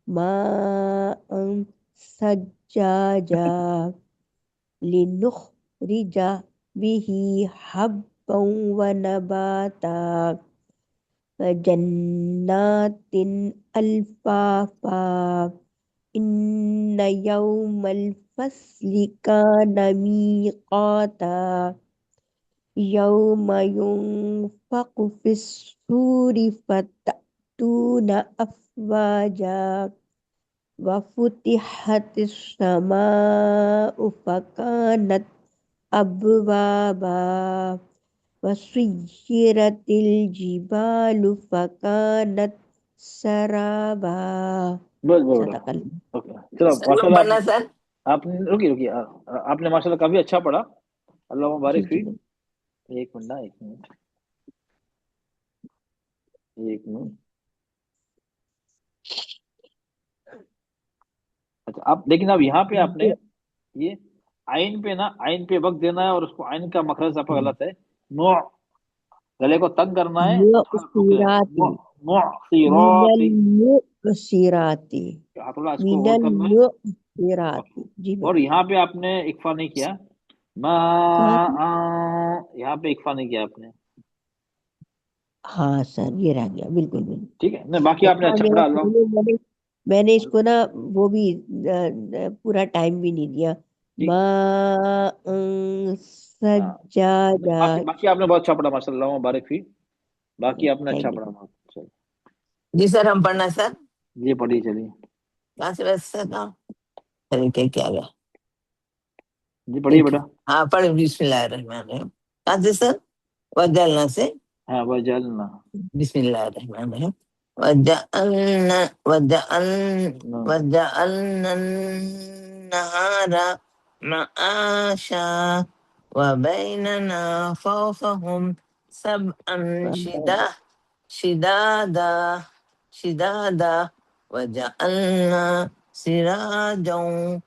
ماء ثجاجا لنخرج به حبا ونباتا وجنات ألفافا إن يوم الفصل كان ميقاتا يوم ينفق في الصور فتأتون أفواجا وفتحت السماء فكانت أبوابا وسيرت الجبال فكانت سرابا بس بس بیٹا صدق اللہ اوکے چلو سر میں ماشاءاللہ پڑھنا سر آپ نے رکیے آپ نے ماشاءاللہ کافی اچھا پڑھا اللہ جی مبارک جی فی ایک منٹ اچھا آپ لیکن اب یہاں پہ آپ نے یہ عین پہ نا عین پہ وقت دینا ہے اور اس کو عین کا مخرج آپ کا غلط ہے نو گلے کو تنگ کرنا ہے اور مؤثرات معصرات من المؤثرات تھوڑا اس کو من اور کرنا ہے المؤثرات جی اور بیٹا یہاں پہ آپ نے اکفا نہیں کیا کہاں پہ یہاں پہ اکفا نہیں کیا آپ نے ہاں سر یہ رہ گیا بالکل بالکل ٹھیک ہے نہیں باقی آپ نے اچھا میرا پڑھا اللہ میں نے اس کو نا وہ بھی پورا ٹائم بھی نہیں دیا ٹھیک ما سجادہ باقی آپ نے بہت اچھا پڑھا ماشاء اللہ مبارک فی باقی آپ نے اچھا تھینک یو پڑھا بہت چلیے جی سر ہم پڑھنا سر جی پڑھیے چلیے کہاں سے بس سر نا کیا گیا جی پڑھیے بیٹا ہاں پڑھ بسم اللہ الرحمن الرحیم کہاں سے سر وجعلنا سے ہاں وجعلنا بسم اللہ الرحمن الرحیم وجعلنا النهار معاشا وبيننا فوقهم سبعا شدادا وجعلنا سراجا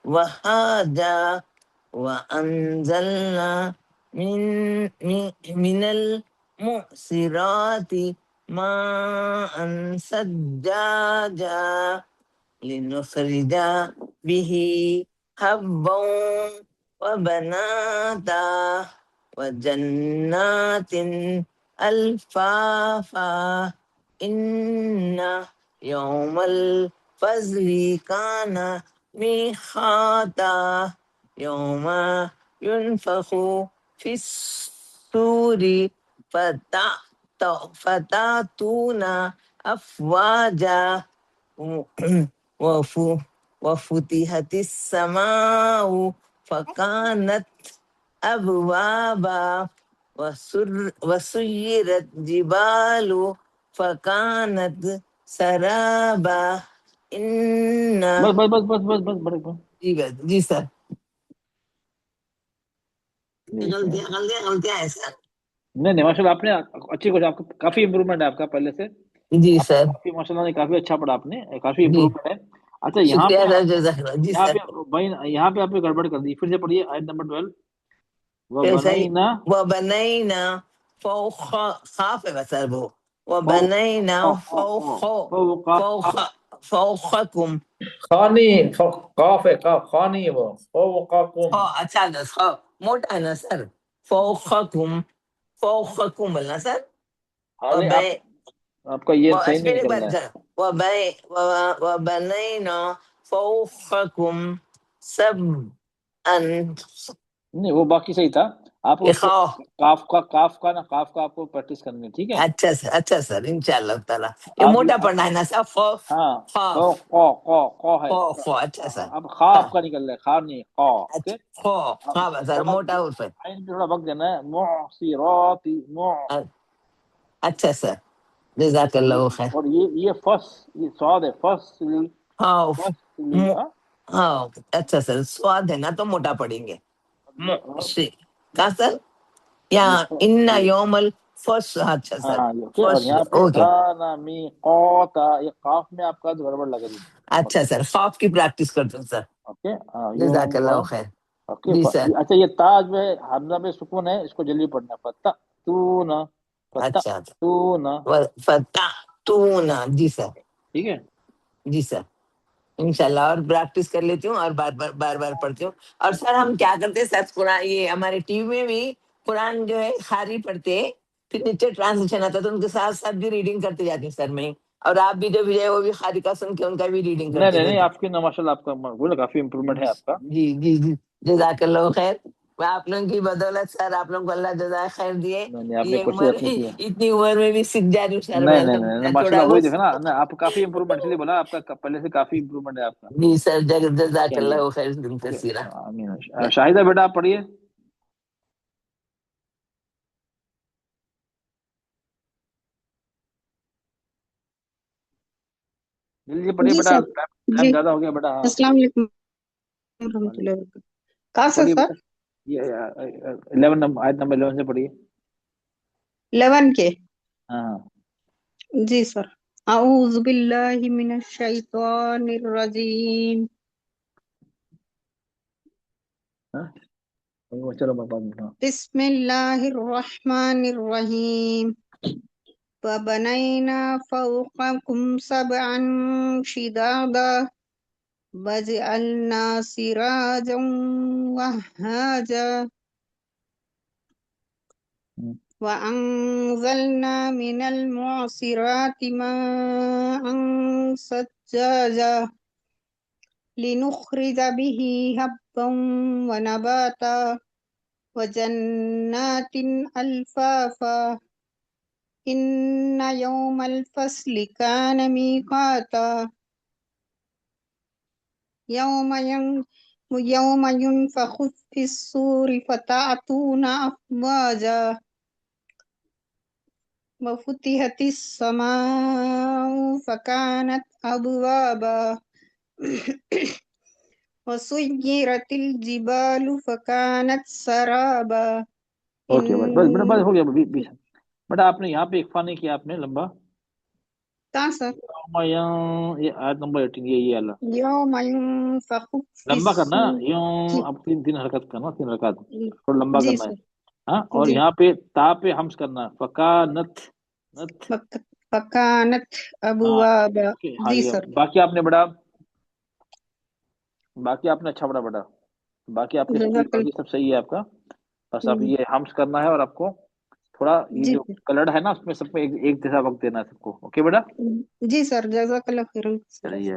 وهاجا وأنزلنا من المعصرات ماء ثجاجا لنخرج به حبا وبناتا وجنات ألفافا إن يوم الفصل كان ميقاتا يوم ينفخ في الصور فتأتون أفواجا وفتحت السماء فكانت أبوابا وسيرت جبال فكانت سرابا إن بس جی سر غلطیاں ہیں سر نہیں ماشاء اللہ آپ نے اچھی کچھ آپ کا کافی امپروومنٹ ہے آپ کا پہلے سے جی سر کافی ماشاء اللہ نے کافی اچھا پڑھا آپ نے کافی جی امپروومنٹ ہے اچھا یہاں شکریہ پہ سر جزاک اللہ جی یہاں سر پہ بھائی یہاں پہ آپ نے گڑبڑ کر دی پھر سے پڑھیے آیت نمبر 12 وبنینا وبنينا فوق خاف ہے سر وہ وبنينا فوقكم خانی قاف ہے قاف خانی ہے وہ فوقکم اچھا موٹا ہے نا سر فوقكم بولنا سر آپ کا یہ صحیح نہیں نکلنا ہے وبنينا فوقكم سبعا نہیں وہ باقی صحیح تھا آپ یہ اس کو خواہ کاف کا نا کاف کا آپ کو پریکٹس کرنی ہے، ٹھیک ہے؟ اچھا سر انشاءاللہ تعالیٰ یہ آپ موٹا پڑھنا ہے نا سر ہاں خواہ خواہ ہے، اچھا سر اب خواب کا نکل رہا ہے، خواب نہیں خواہ، اوکے؟ خواہ سر موٹا حرف ہے. عین پہ تھوڑا وقت دینا ہے، معصرات اچھا سر جزاک اللہ خیر. اور یہ فص، یہ سواد ہے، فصل ہاں اچھا سر سواد ہے نا تو موٹا پڑیں گے. کہاں سر یہاں ان یوم الفصل. اچھا سر اور یہاں پہ اوکے کھانا میقاتا، یہ قاف میں آپ کا گڑبڑ لگ رہی ہے. اچھا سر خواب کی پریکٹس کرتے ہیں سر. اوکے جزاک اللہ خیر. اوکے جی سر اچھا یہ تاج میں حمزہ میں سکون ہے، اس کو جلدی پڑھنا ہے، فتح اچھا تو فتح جی سر ٹھیک ہے. جی سر انشاءاللہ اور پریکٹس کر لیتی ہوں اور بار بار پڑھتی ہوں. اور سر ہم کیا کرتے ہیں سر قرآن یہ ہمارے ٹی وی میں بھی قرآن جو ہے خاری پڑھتے ہیں، پھر نیچے ٹرانسلیشن آتا ہے تو ان کے ساتھ ساتھ بھی ریڈنگ کرتے جاتے ہیں سر میں. اور آپ بھی جو بھی ہے وہ بھی خاری کا سن کے ان کا بھی ریڈنگ کرتے نہیں رہتے. آپ کی ماشاء اللہ آپ کا بولے کافی امپروومنٹ ہے آپ کا. جی جی جی جزاک اللہ خیر. میں آپ لوگوں کی بدولت سر آپ لوگوں کو اللہ جزائے خیر دیے. آپ نے یہ کوشش عمر اپنی کی ہے. اتنی عمر میں بھی سیکھ جا رہی ہوں سر میں نہیں ماشاء تھوڑا اللہ وہی بہت. دیکھا نا آپ کافی امپروومنٹ، اس لیے بولا آپ کا پہلے سے کافی امپروومنٹ ہے آپ کا. جی سر جزاک چلیے اللہ خیر کثیرا. آمین. شاہدہ بیٹا آپ پڑھیے. جلدی پڑھیے جی بیٹا، سر. ٹائم جی زیادہ ہو گیا بیٹا. ہاں السلام علیکم ورحمۃ اللہ وبرکاتہ. کہاں سے پڑھیے سر؟ بیٹا، یہ 11 نمبر آیت نمبر 11 سے پڑھیے. 11 کے. ہاں جی سر. اعوذ باللہ من الشیطان الرجیم. چلو بابا. بسم اللہ الرحمن الرحیم. وَبَنَيْنَا فَوْقَكُمْ سَبْعًا شِدَادًا وَجَعَلْنَا سِرَاجًا وَهَّاجًا وَأَنزَلْنَا مِنَ الْمُعْصِرَاتِ مَاءً ثَجَّاجًا لِنُخْرِجَ بِهِ حَبًّا وَنَبَاتًا وَجَنَّاتٍ أَلْفَافًا إِنَّ يَوْمَ الْفَصْلِ كَانَ مِيقَاتًا يوم ينفخ في الصور فتأتون أفواجا وفتحت السماء فكانت أبوابا وسيرت الجبال فكانت سرابا. اوکے بس ہو گیا. بیٹا آپ نے یہاں پہ اکفا نہیں کیا، آپ نے لمبا. کہاں سر؟ یہ آیت نمبر 18 یہ اللہ یوم ينفخ في لمبا کرنا، الصور. یوں اب تین حرکت کرنا، 3 حرکات تھوڑا لمبا جی کرنا ہے. سر. ہاں اور جی یہاں پہ تا پہ ہمس کرنا، فکانت فکانت ابوابا. ہاں جی یہ سر. باقی آپ نے بڑا، باقی آپ نے اچھا بڑا بیٹا، باقی آپ کے اسپیڈ جزاک باقی سب صحیح ہے آپ کا. بس اب یہ ہمس کرنا ہے اور آپ کو تھوڑا یہ جی جو کلر ہے نا اس میں سب میں ایک جیسا وقت دینا ہے سب کو. اوکے بیٹا. جی سر. جزاک اللہ خیرن. چلیے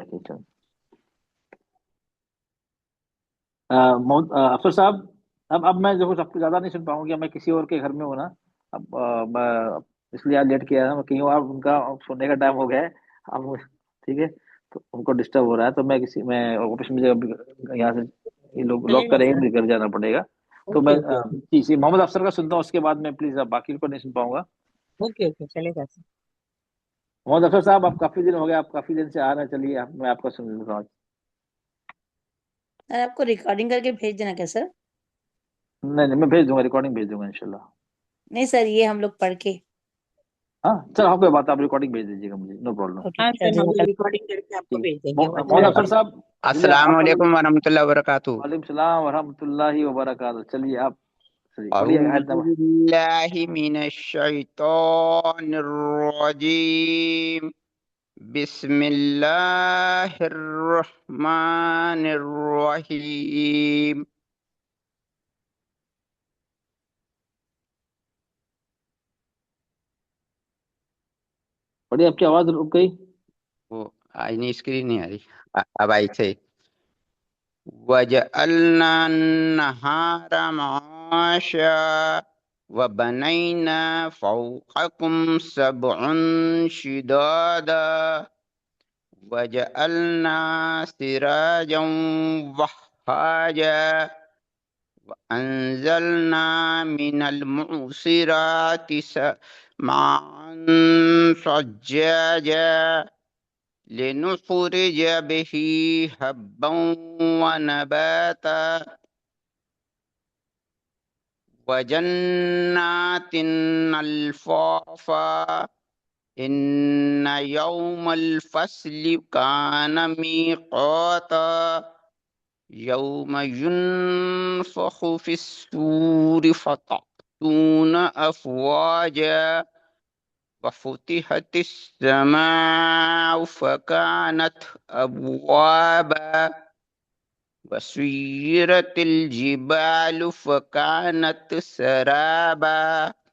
افسر صاحب، اب میں دیکھو سب کو زیادہ نہیں سن پاؤں گا، میں کسی اور کے گھر میں ہوں نا، اب میں اس لیے آج لیٹ کیا ہے، کہیں اور ان کا سونے کا ٹائم ہو گیا ہے اب، ٹھیک ہے، تو ان کو ڈسٹرب ہو رہا ہے، تو میں آفس میں یہاں سے یہ لوگ لاک کریں گے، مجھے گھر جانا پڑے گا. تو میں محمد افسر کا سنتا ہوں، اس کے بعد میں پلیز باقی کو نہیں سن پاؤں گا. اوکے چلے گا سر. محمد افسر صاحب آپ کافی دن ہو گیا، آپ کافی دن سے آ رہے ہیں، چلیے میں آپ کا سن لیتا ہوں. سر آپ کو ریکارڈنگ کر کے بھیج دینا کیا سر؟ نہیں میں بھیج دوں گا، ریکارڈنگ بھیج دوں گا انشاءاللہ. نہیں سر یہ ہم لوگ پڑھ کے. ہاں چل آپ کوئی بات، آپ ریکارڈنگ بھیج دیجیے گا مجھے، نو پرابلم. ہاں سر ہم ریکارڈنگ کر کے آپ کو بھیج دیں گے. محمد افسر صاحب السلام علیکم ورحمۃ اللہ وبرکاتہ. وعلیکم السلام ورحمۃ اللہ وبرکاتہ. چلیے آپ پڑھیے اعوذ باللہ من الشیطان الرجیم. بسم اللہ الرحمن الرحیم. پڑھیے، آپ کی آواز رک گئی. وہ آج نہیں، اسکرین نہیں آ رہی، اب آئی تھے. وَجَعَلْنَا النَّهَارَ فراشا وبنينا فوقكم سبعا شدادا وجعلنا سراجا وهاجا وأنزلنا من المعصرات ماء ثجاجا لنخرج به حبا ونباتا وجنات ألفافا إن يوم الفصل كان ميقاتا يوم ينفخ في السور فتأتون أفواجا وفتحت السماء فكانت أبوابا وسيرت الجبال فكانت سرابا.